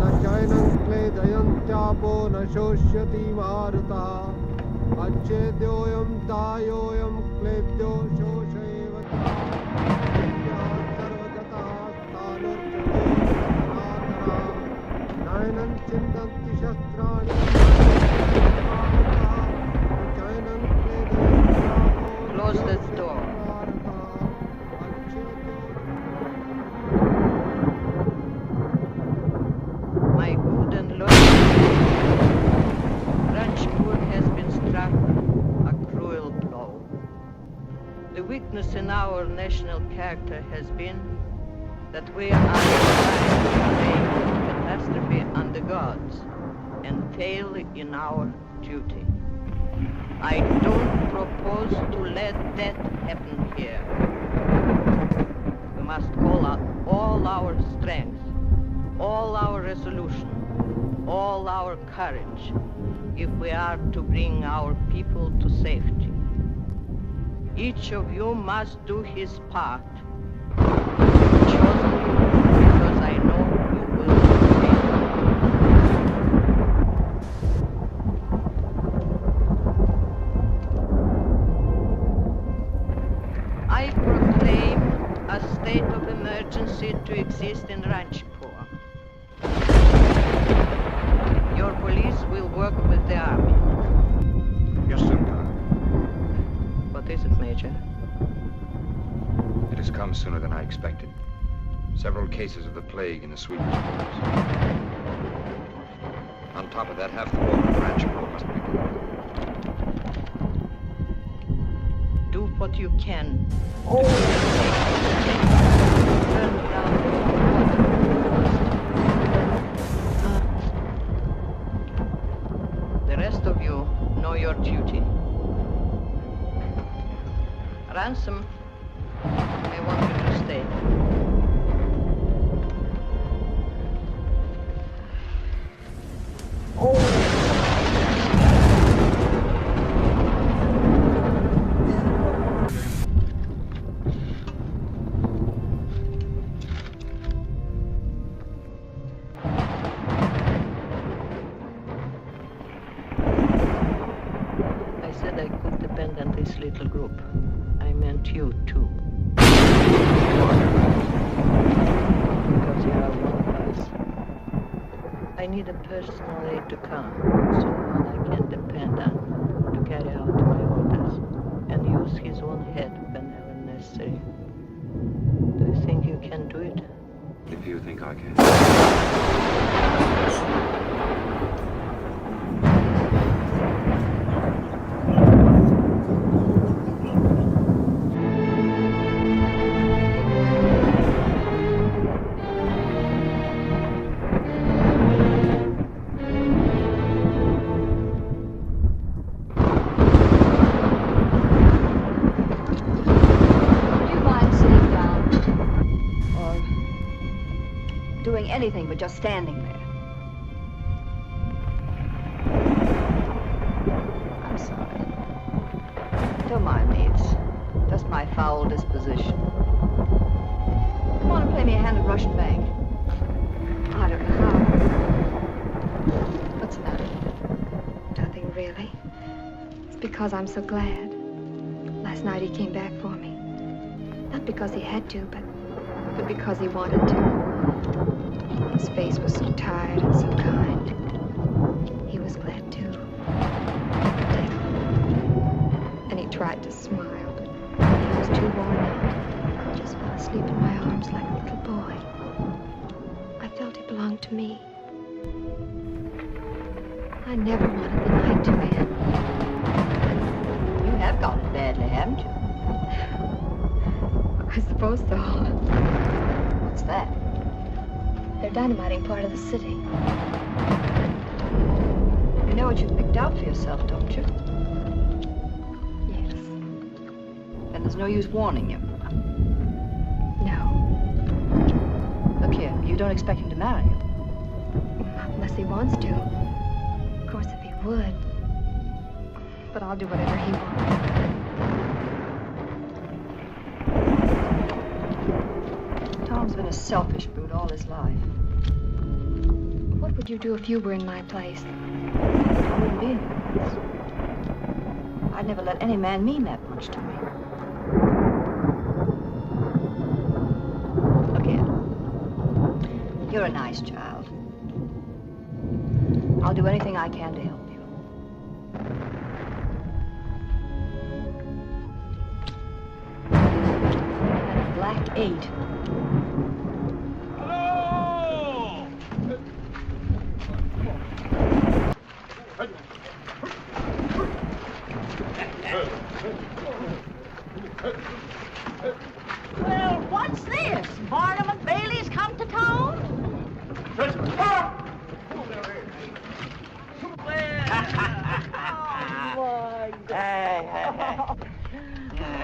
न चैनं क्लेदयन्त्यापो न शोष्यति मारुतः अच्छेद्योऽयं तायोऽयं क्लेद्यो शोषयेव सर्वगतः स्थाणुर्जलो सनातनः नैनं चिन्तन्ति शस्त्राणि चैनं क्लेदयन्त्यापो Close the door. My good and loyal Ranchpur has been struck a cruel blow. The weakness in our national character has been that we are trying to blame catastrophe on the gods and fail in our duty. I don't propose to let that happen here. We must call out all our strength, all our resolution, all our courage, if we are to bring our people to safety. Each of you must do his part. I've chosen you because I know you will succeed. I proclaim a state of emergency to exist in Ranchpur. Your police will work with the army. Yes, Senator. What is it, Major? It has come sooner than I expected. Several cases of the plague in the sweepers' quarters. On top of that, half the water in Ranchpur must be polluted. Do what you can. Turn down the rest of you know your duty. Ransom, I want you to stay. I said I could depend on this little group. I meant you, too. Because you are one of us. I need a personal aide to come, someone I can depend on to carry out my orders and use his own head whenever necessary. Do you think you can do it? If you think I can. Anything but just standing there. I'm sorry. Don't mind me. It's just my foul disposition. Come on and play me a hand at Russian Bank. I don't know how. What's the matter? Nothing really. It's because I'm so glad. Last night he came back for me. Not because he had to, but because he wanted to. His face was so tired and so kind. He was glad, too. And he tried to smile, but he was too worn out. He just fell asleep in my arms like a little boy. I felt he belonged to me. I never wanted the night to end. You have got it badly, haven't you? I suppose so. What's that? They're dynamiting part of the city. You know what you've picked out for yourself, don't you? Yes. Then there's no use warning you. No. Look here, you don't expect him to marry you. Not unless he wants to. Of course, if he would. But I'll do whatever he wants. Tom, Tom's been a selfish brute all his life. What would you do if you were in my place? I wouldn't be in your place. I'd never let any man mean that much to me. Look here. You're a nice child. I'll do anything I can to help you. That black 8. Well, what's this? Barnum and Bailey's come to town?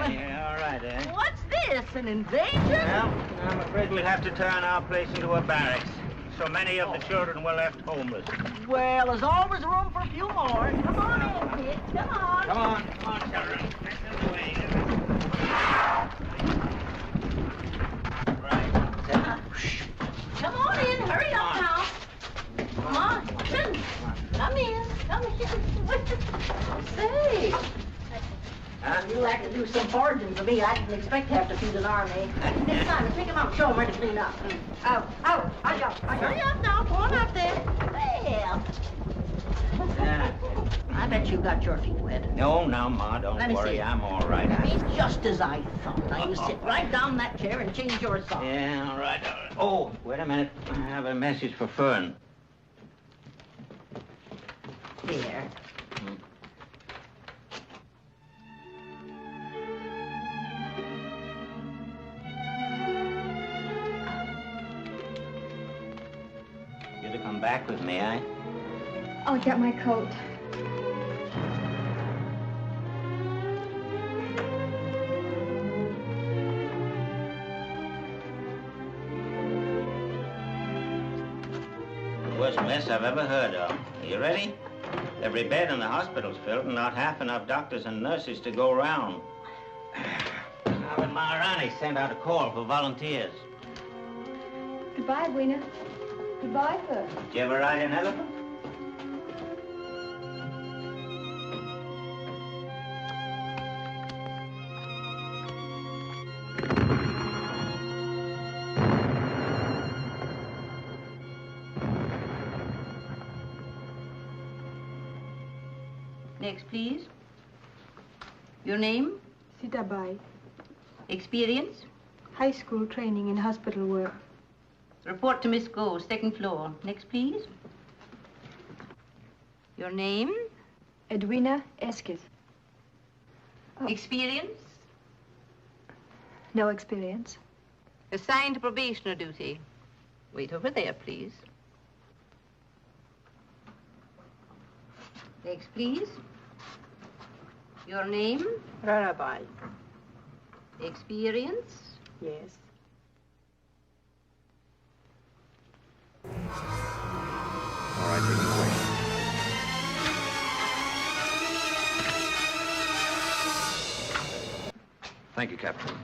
Yeah, all right, eh? What's this, an invasion? Well, I'm afraid we'll have to turn our place into a barracks. So many of the children were left homeless. Well, there's always room for a few more. Come on in, kid. Come on. Come on, children. Let's get away. Come on in. Hurry up now. Come on. Come in. Come in. Say. You'll have to do some foraging for me. I didn't expect to have to feed an army. Next time, pick him up and show him where to clean up. Hurry up now. Go on up there. Well. I bet you got your feet wet. No, Ma, don't Let me worry. see. I'm all right. It's just as I thought. Now, you sit right down in that chair and change your socks. Yeah, all right. Oh, wait a minute. I have a message for Fern. Here. You're to come back with me, eh? I'll get my coat. The worst mess I've ever heard of. Are you ready? Every bed in the hospital's filled and not half enough doctors and nurses to go round. Now that Maharani sent out a call for volunteers. Goodbye, Weena. Goodbye, Fern. Did you ever ride an elephant? Next, please. Your name? Sitabai. Experience? High school training in hospital work. Report to Miss Go, second floor. Next, please. Your name? Edwina Eskis. Experience? No experience. Assigned to probationer duty. Wait over there, please. Next, please. Your name? Rarabai. Experience? Yes. All right, take him away. Thank you, Captain.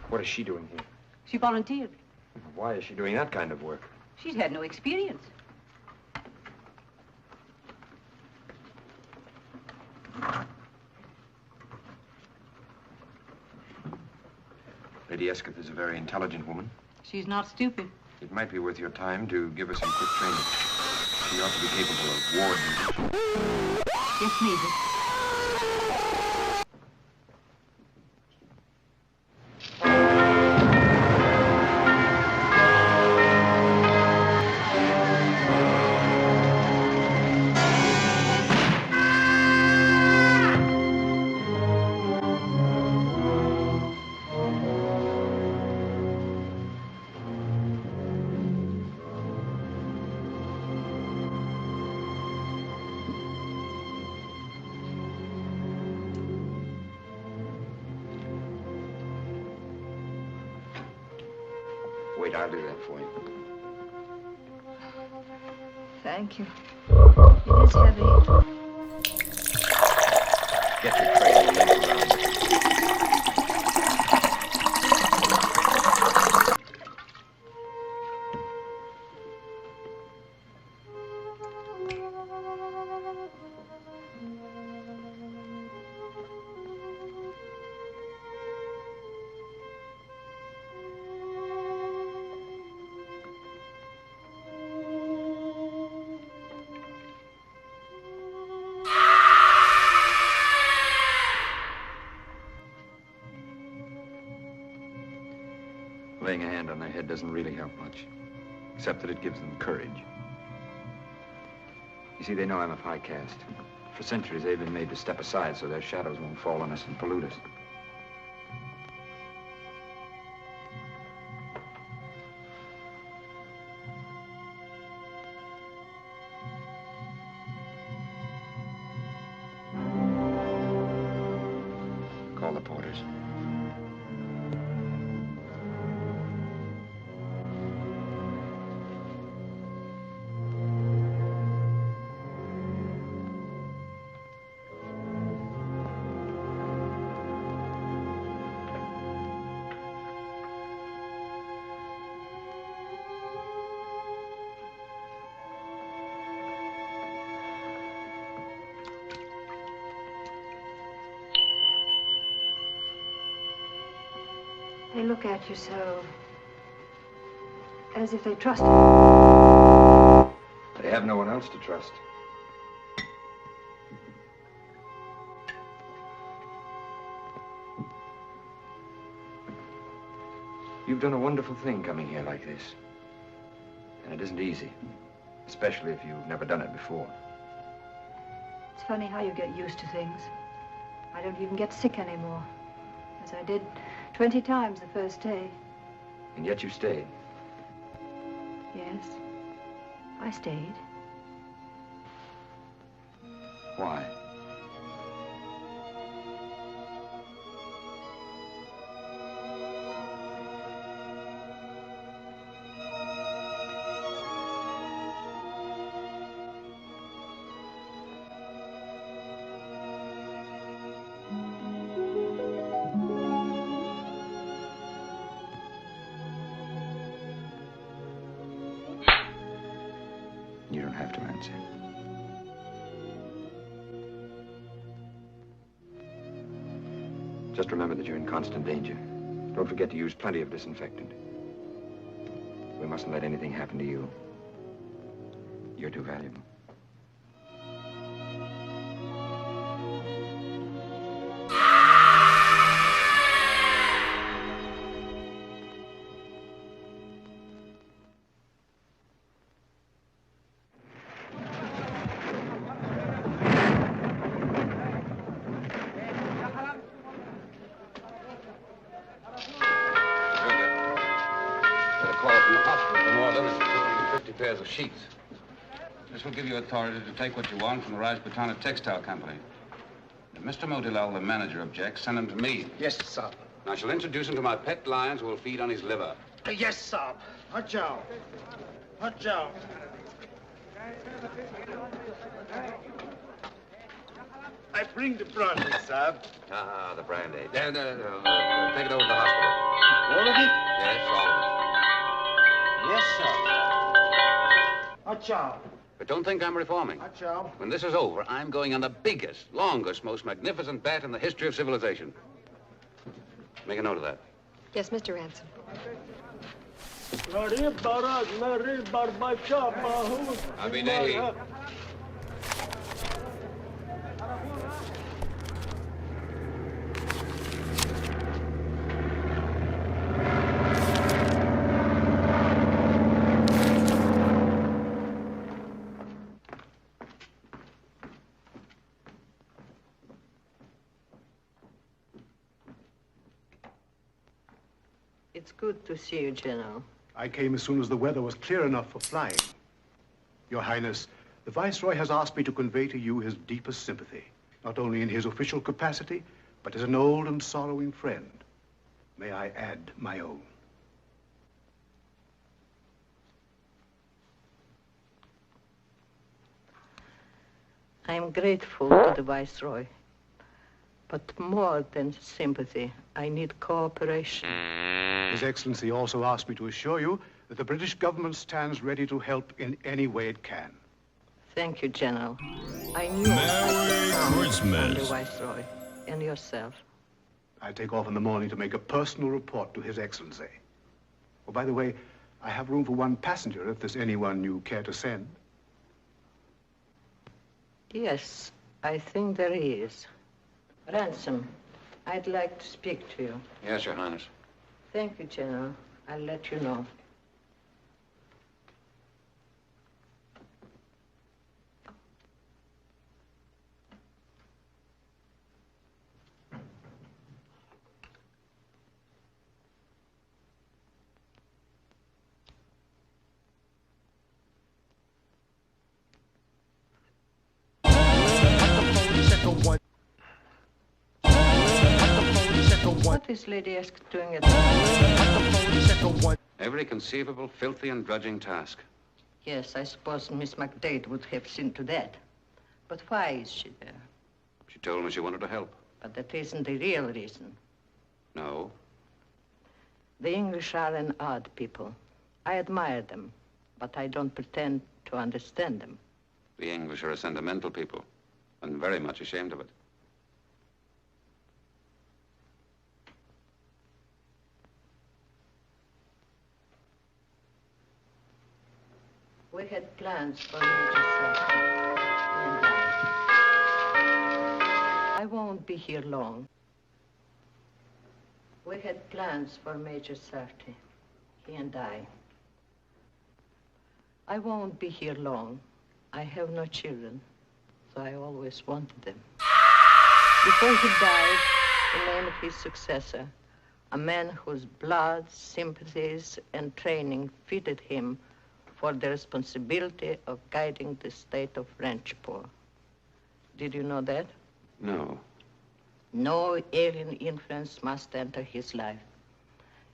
What is she doing here? She volunteered. Why is she doing that kind of work? She's had no experience. Lady Esketh is a very intelligent woman. She's not stupid. It might be worth your time to give her some quick training. She ought to be capable of ward duties. Yes, Major. Wait, I'll do that for you. Thank you. It is heavy. Get your tray and lay it around. Laying a hand on their head doesn't really help much, except that it gives them courage. You see, they know I'm of high caste. For centuries, they've been made to step aside so their shadows won't fall on us and pollute us. Call the porters. They look at you so... as if they trusted you. They have no one else to trust. You've done a wonderful thing coming here like this. And it isn't easy, especially if you've never done it before. It's funny how you get used to things. I don't even get sick anymore, as I did 20 times the first day. And yet you stayed. Yes, I stayed. Why? You don't have to answer. Just remember that you're in constant danger. Don't forget to use plenty of disinfectant. We mustn't let anything happen to you. You're too valuable. Pairs of sheets. This will give you authority to take what you want from the Rajputana Textile Company. If Mr. Motilal, the manager, objects, send him to me. Yes, sir. I shall introduce him to my pet lions who will feed on his liver. Yes, sir. Achao. Achao. I bring the brandy, sir. Ah, the brandy. Take it over to the hospital. All of it? Yes, all of it. Yes, sir. Achao. But don't think I'm reforming. Achao. When this is over, I'm going on the biggest, longest, most magnificent bat in the history of civilization. Make a note of that. Yes, Mr. Ransom. Abinay. It's good to see you, General. I came as soon as the weather was clear enough for flying. Your Highness, the Viceroy has asked me to convey to you his deepest sympathy, not only in his official capacity, but as an old and sorrowing friend. May I add my own? I'm grateful to the Viceroy. But more than sympathy, I need cooperation. His Excellency also asked me to assure you that the British government stands ready to help in any way it can. Thank you, General. I knew Merry Christmas, the Viceroy, and yourself. I take off in the morning to make a personal report to His Excellency. Oh, by the way, I have room for one passenger if there's anyone you care to send. Yes, I think there is. Ransom, I'd like to speak to you. Yes, Your Highness. Thank you, General. I'll let you know. What is Lady Esk doing at home? Every conceivable, filthy and drudging task. Yes, I suppose Miss McDade would have seen to that. But why is she there? She told me she wanted to help. But that isn't the real reason. No. The English are an odd people. I admire them, but I don't pretend to understand them. The English are a sentimental people, and very much ashamed of it. We had plans for Major Sartre. I won't be here long. We had plans for Major Sartre, he and I. I won't be here long. I have no children, so I always wanted them. Before he died, he named his successor, a man whose blood, sympathies, and training fitted him for the responsibility of guiding the state of Ranchpur. Did you know that? No. No alien influence must enter his life.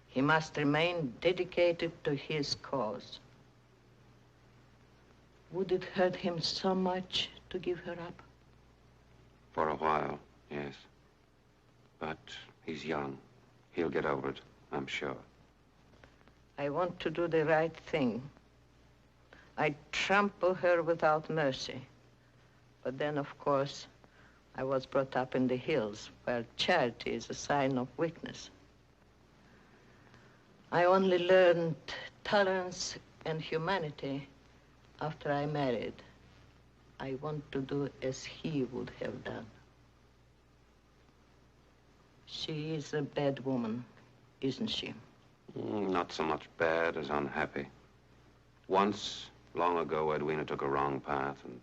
He must remain dedicated to his cause. Would it hurt him so much to give her up? For a while, yes. But he's young. He'll get over it, I'm sure. I want to do the right thing. I'd trample her without mercy. But then, of course, I was brought up in the hills, where charity is a sign of weakness. I only learned tolerance and humanity after I married. I want to do as he would have done. She is a bad woman, isn't she? Not so much bad as unhappy. Once, long ago, Edwina took a wrong path, and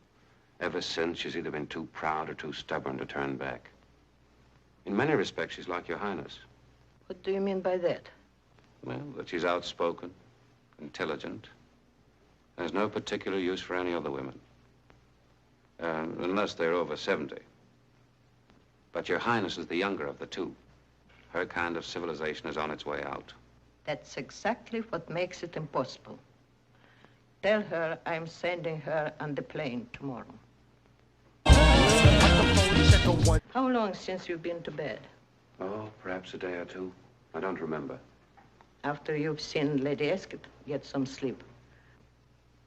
ever since, she's either been too proud or too stubborn to turn back. In many respects, she's like Your Highness. What do you mean by that? Well, that she's outspoken, intelligent, has no particular use for any other women. Unless they're over 70. But Your Highness is the younger of the two. Her kind of civilization is on its way out. That's exactly what makes it impossible. Tell her I'm sending her on the plane tomorrow. How long since you've been to bed? Oh, perhaps a day or two. I don't remember. After you've seen Lady Esket, get some sleep.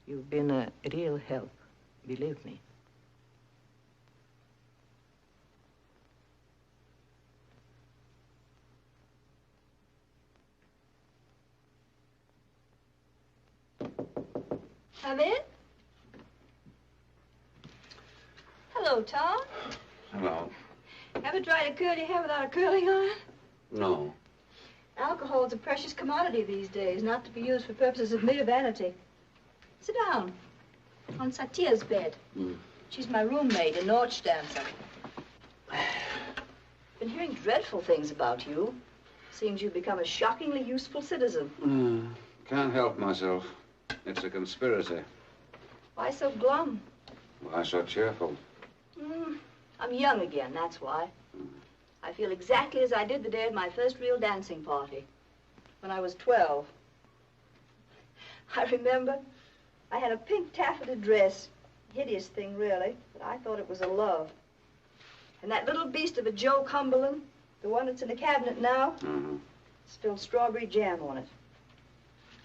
You've been a real help, believe me. Come in. Hello, Tom. Hello. Ever tried to curl your hair without a curling iron? No. Alcohol's a precious commodity these days, not to be used for purposes of mere vanity. Sit down. On Satya's bed. She's my roommate, a Norch dancer. Been hearing dreadful things about you. Seems you've become a shockingly useful citizen. Can't help myself. It's a conspiracy. Why so glum? Why so cheerful? I'm young again, that's why. I feel exactly as I did the day of my first real dancing party, when I was 12. I remember I had a pink taffeta dress, hideous thing, really, but I thought it was a love. And that little beast of a Joe Cumberland, the one that's in the cabinet now, spilled strawberry jam on it.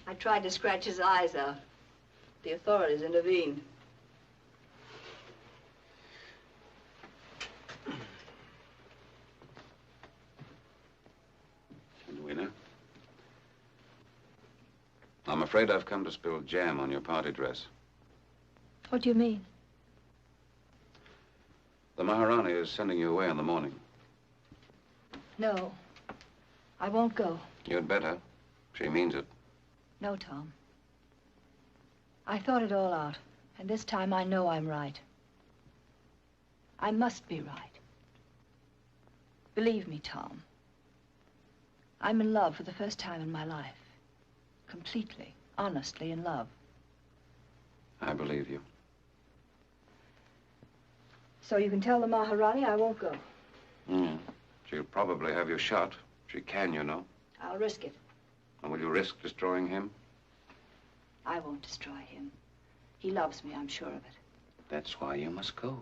I tried to scratch his eyes out. The authorities intervened. Edwina, I'm afraid I've come to spill jam on your party dress. What do you mean? The Maharani is sending you away in the morning. No, I won't go. You'd better. She means it. No, Tom. I thought it all out, and this time I know I'm right. I must be right. Believe me, Tom. I'm in love for the first time in my life. Completely, honestly in love. I believe you. So you can tell the Maharani I won't go. Yeah. She'll probably have you shot. She can, you know. I'll risk it. And will you risk destroying him? I won't destroy him. He loves me, I'm sure of it. That's why you must go.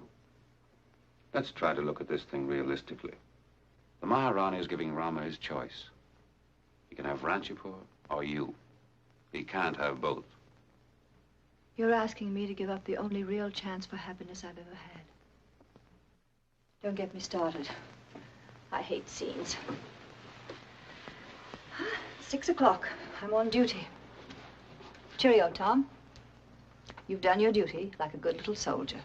Let's try to look at this thing realistically. The Maharani is giving Rama his choice. He can have Ranchipur or you. He can't have both. You're asking me to give up the only real chance for happiness I've ever had. Don't get me started. I hate scenes. 6 o'clock. I'm on duty. Cheerio, Tom. You've done your duty like a good little soldier.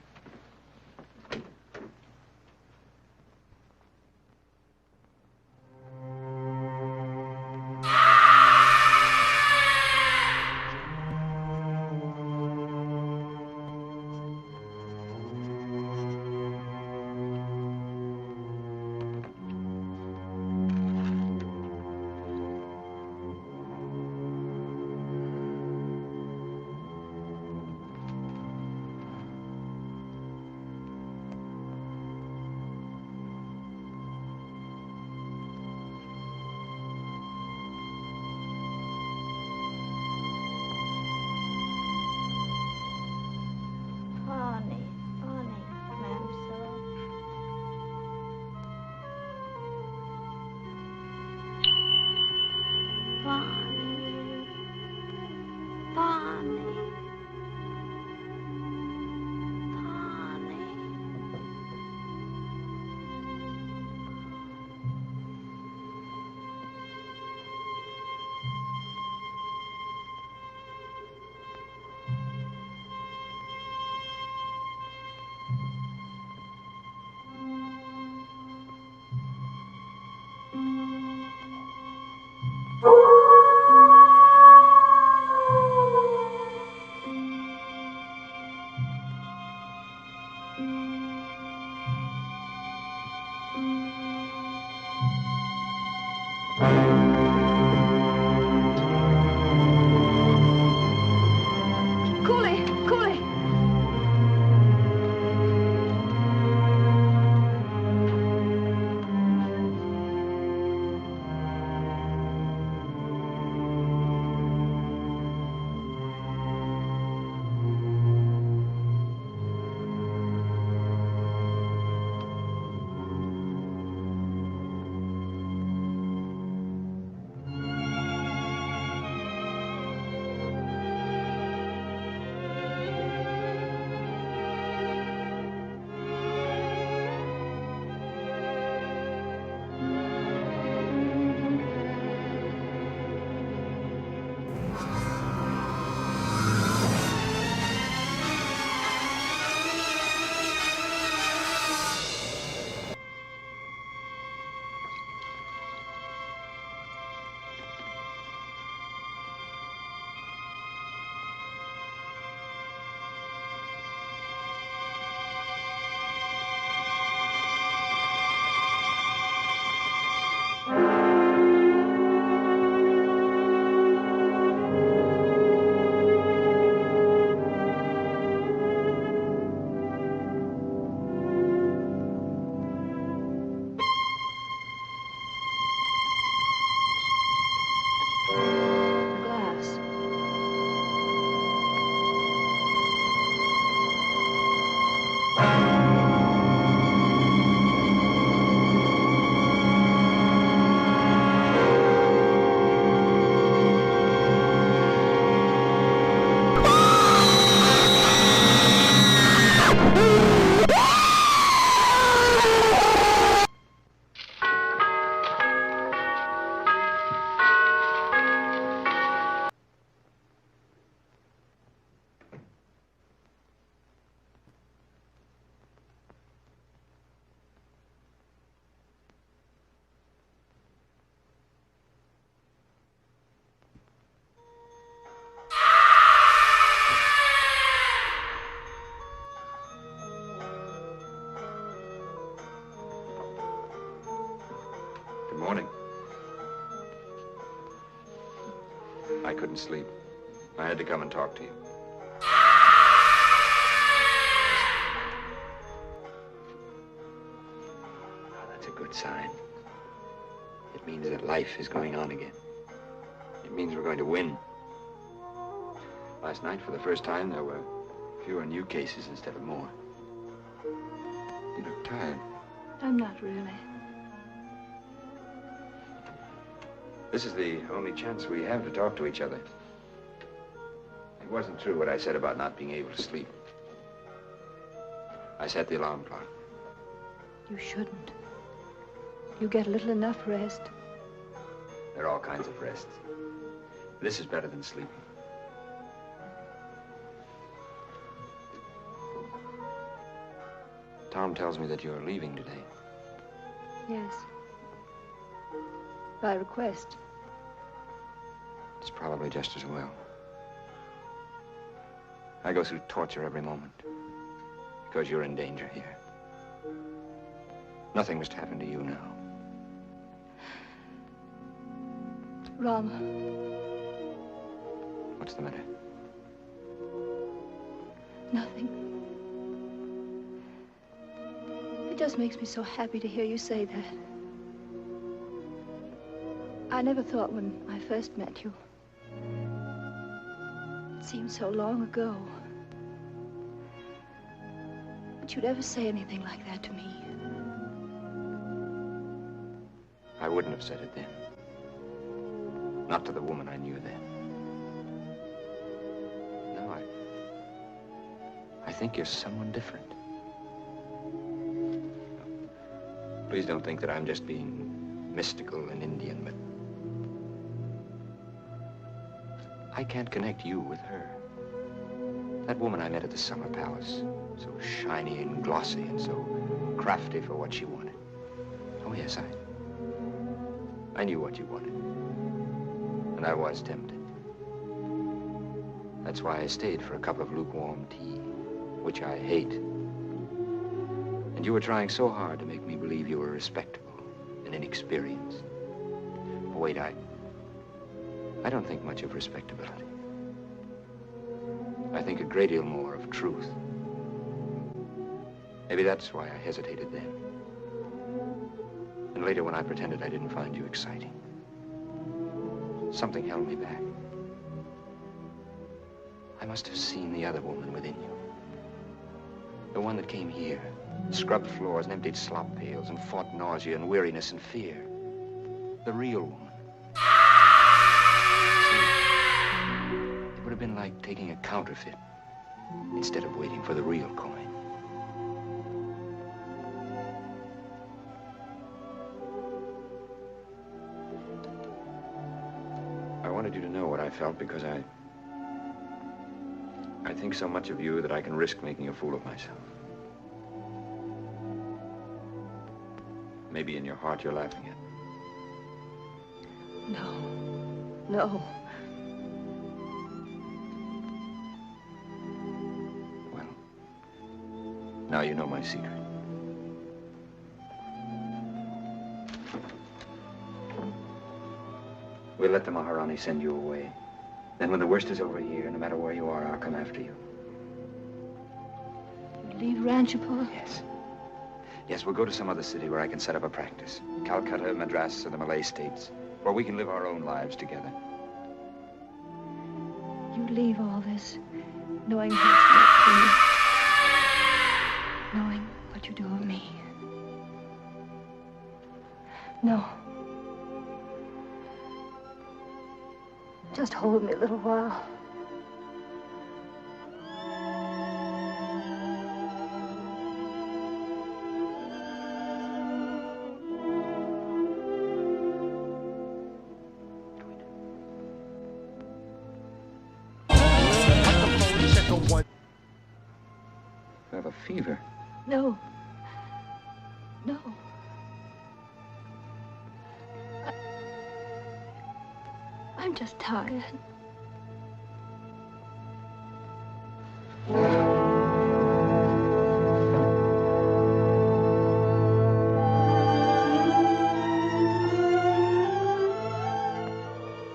Good morning. I couldn't sleep. I had to come and talk to you. Oh, that's a good sign. It means that life is going on again. It means we're going to win. Last night, for the first time, there were fewer new cases instead of more. You look tired. I'm not really. This is the only chance we have to talk to each other. It wasn't true what I said about not being able to sleep. I set the alarm clock. You shouldn't. You get little enough rest. There are all kinds of rests. This is better than sleeping. Tom tells me that you're leaving today. Yes. By request. It's probably just as well. I go through torture every moment because you're in danger here. Nothing must happen to you now. Rama. What's the matter? Nothing. It just makes me so happy to hear you say that. I never thought when I first met you. It seemed so long ago. That you'd ever say anything like that to me. I wouldn't have said it then. Not to the woman I knew then. No, I think you're someone different. Please don't think that I'm just being mystical and Indian, but I can't connect you with her. That woman I met at the Summer Palace, so shiny and glossy and so crafty for what she wanted. Oh, yes, I knew what you wanted. And I was tempted. That's why I stayed for a cup of lukewarm tea, which I hate. And you were trying so hard to make me believe you were respectable and inexperienced. But wait, I don't think much of respectability. I think a great deal more of truth. Maybe that's why I hesitated then. And later when I pretended I didn't find you exciting. Something held me back. I must have seen the other woman within you. The one that came here, scrubbed floors and emptied slop pails and fought nausea and weariness and fear. The real woman. It would have been like taking a counterfeit instead of waiting for the real coin. I wanted you to know what I felt because I think so much of you that I can risk making a fool of myself. Maybe in your heart you're laughing at me. No. Now you know my secret. We'll let the Maharani send you away. Then when the worst is over here, no matter where you are, I'll come after you. You leave Ranchapur? Yes. Yes, we'll go to some other city where I can set up a practice. Calcutta, Madras, or the Malay states, where we can live our own lives together. You leave all this, knowing what's left for you. No. Just hold me a little while. You have a fever. No. No. I'm just tired.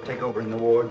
Take over in the ward.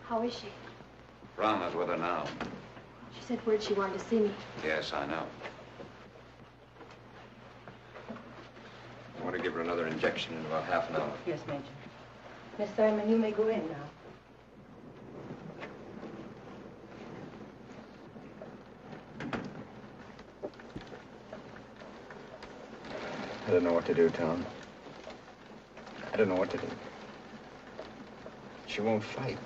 How is she? Rama's with her now. She said word she wanted to see me. Yes, I know. I want to give her another injection in about half an hour. Yes, Major. Miss Simon, you may go in now. I don't know what to do, Tom. I don't know what to do. She won't fight.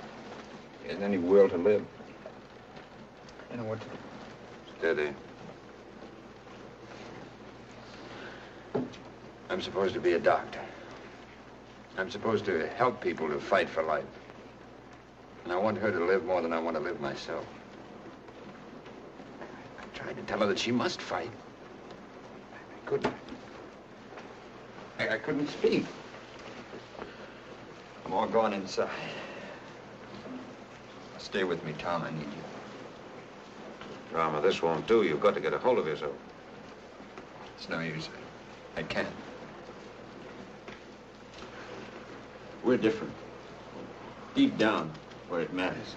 She hasn't any will to live. I don't know what to do. Steady. I'm supposed to be a doctor. I'm supposed to help people to fight for life. And I want her to live more than I want to live myself. I tried to tell her that she must fight. I couldn't. I couldn't speak. I'm all gone inside. Stay with me, Tom. I need you. Rama, this won't do. You've got to get a hold of yourself. It's no use. I can't. We're different. Deep down, where it matters.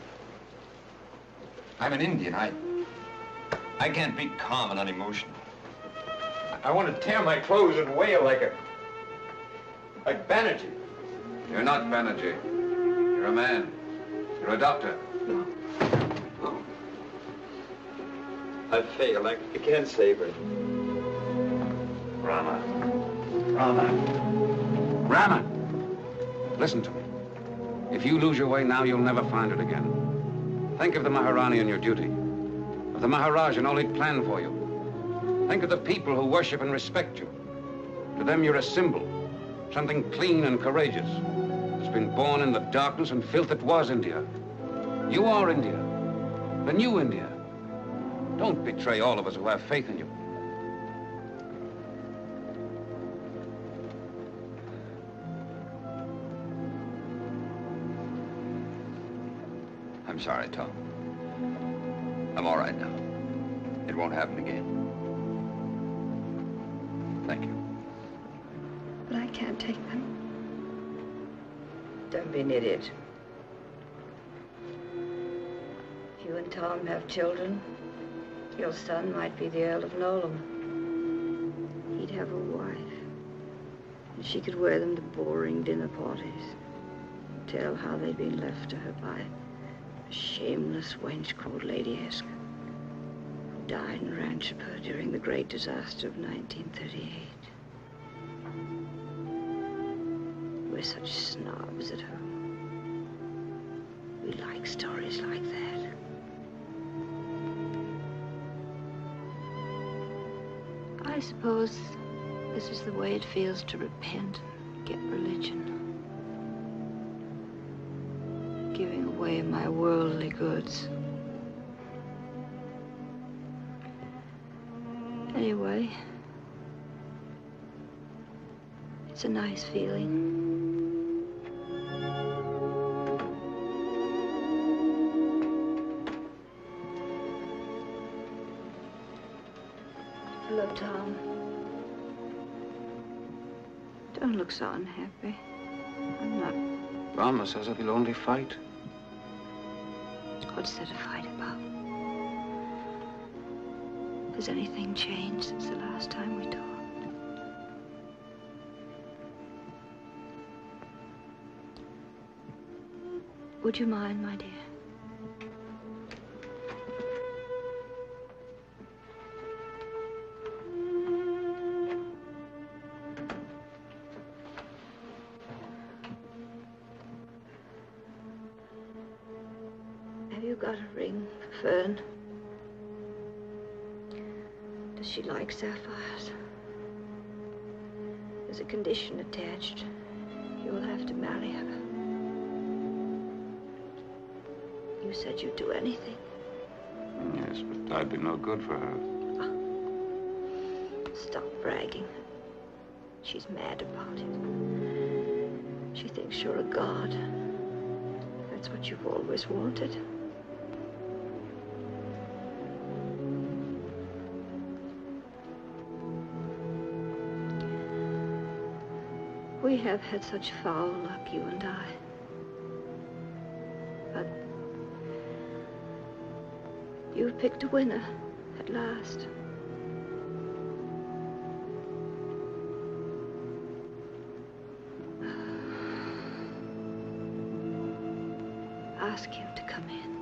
I'm an Indian. I can't be calm and unemotional. I want to tear my clothes and wail like Banerjee. You're not Banerjee. You're a man. You're a doctor. No. I failed. I can't save her. Rama. Rama! Listen to me. If you lose your way now, you'll never find it again. Think of the Maharani and your duty. Of the Maharaj and all he'd planned for you. Think of the people who worship and respect you. To them, you're a symbol. Something clean and courageous. It's been born in the darkness and filth that was India. You are India. The new India. Don't betray all of us who have faith in you. I'm sorry, Tom. I'm all right now. It won't happen again. Thank you. But I can't take them. Don't be an idiot. If you and Tom have children, your son might be the Earl of Nolan. He'd have a wife. And she could wear them to boring dinner parties. Tell how they'd been left to her by a shameless wench called Lady Esker, who died in Ranchipur during the great disaster of 1938. We're such snobs at home. We like stories like that. I suppose this is the way it feels to repent and get religion. giving away my worldly goods. Anyway, it's a nice feeling. Hello, Tom. Don't look so unhappy. I'm not. Rama says that he'll only fight. What's there to fight about? Has anything changed since the last time we talked? Would you mind, my dear? Have you got a ring for Fern? Does she like sapphires? There's a condition attached. You'll have to marry her. You said you'd do anything. Yes, but I'd be no good for her. Stop bragging. She's mad about it. She thinks you're a god. That's what you've always wanted. We have had such foul luck, you and I. But you've picked a winner at last. Ask him to come in.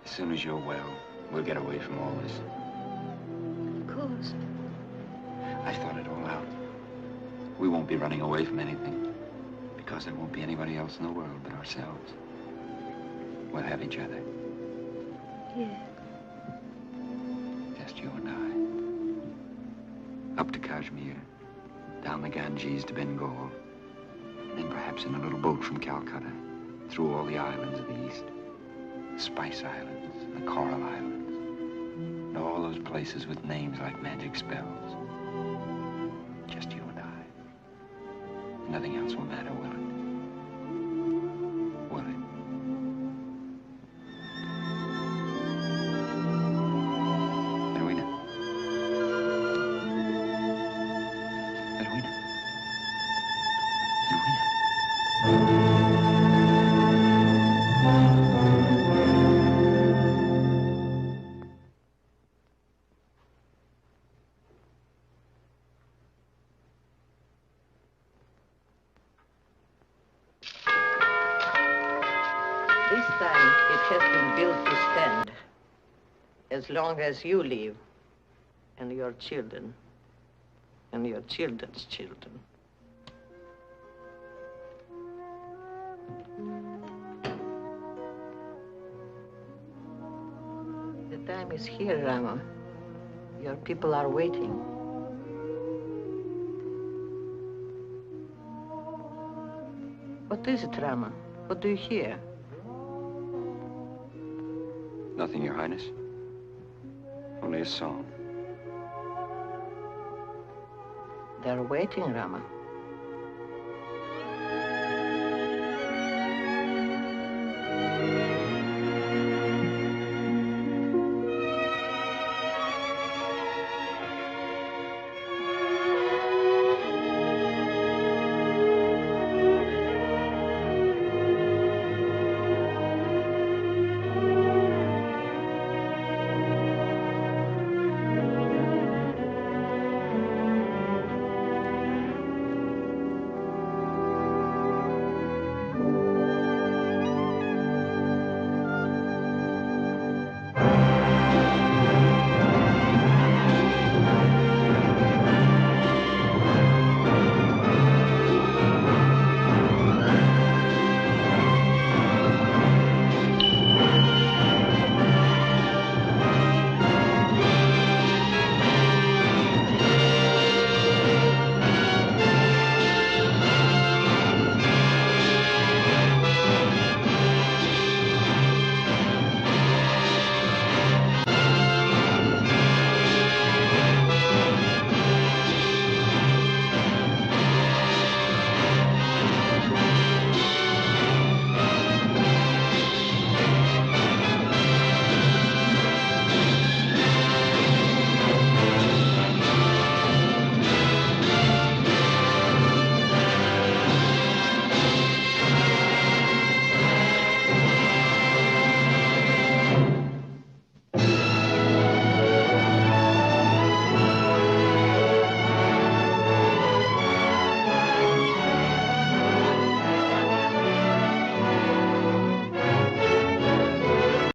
As soon as you're well, we'll get away from all this. Of course. I've thought it all out. We won't be running away from anything, because there won't be anybody else in the world but ourselves. We'll have each other. Yeah. Just you and I. Up to Kashmir, down the Ganges to Bengal, and then perhaps in a little boat from Calcutta, through all the islands of the East. The Spice Islands, the Coral Islands, and all those places with names like magic spells. Just you and I. Nothing else will matter, will it? Will it? Edwina. Edwina. Edwina. This time it has been built to stand. As long as you live, and your children, and your children's children. The time is here, Rama. Your people are waiting. What is it, Rama? What do you hear? Nothing, Your Highness. Only a song. They're waiting, Rama.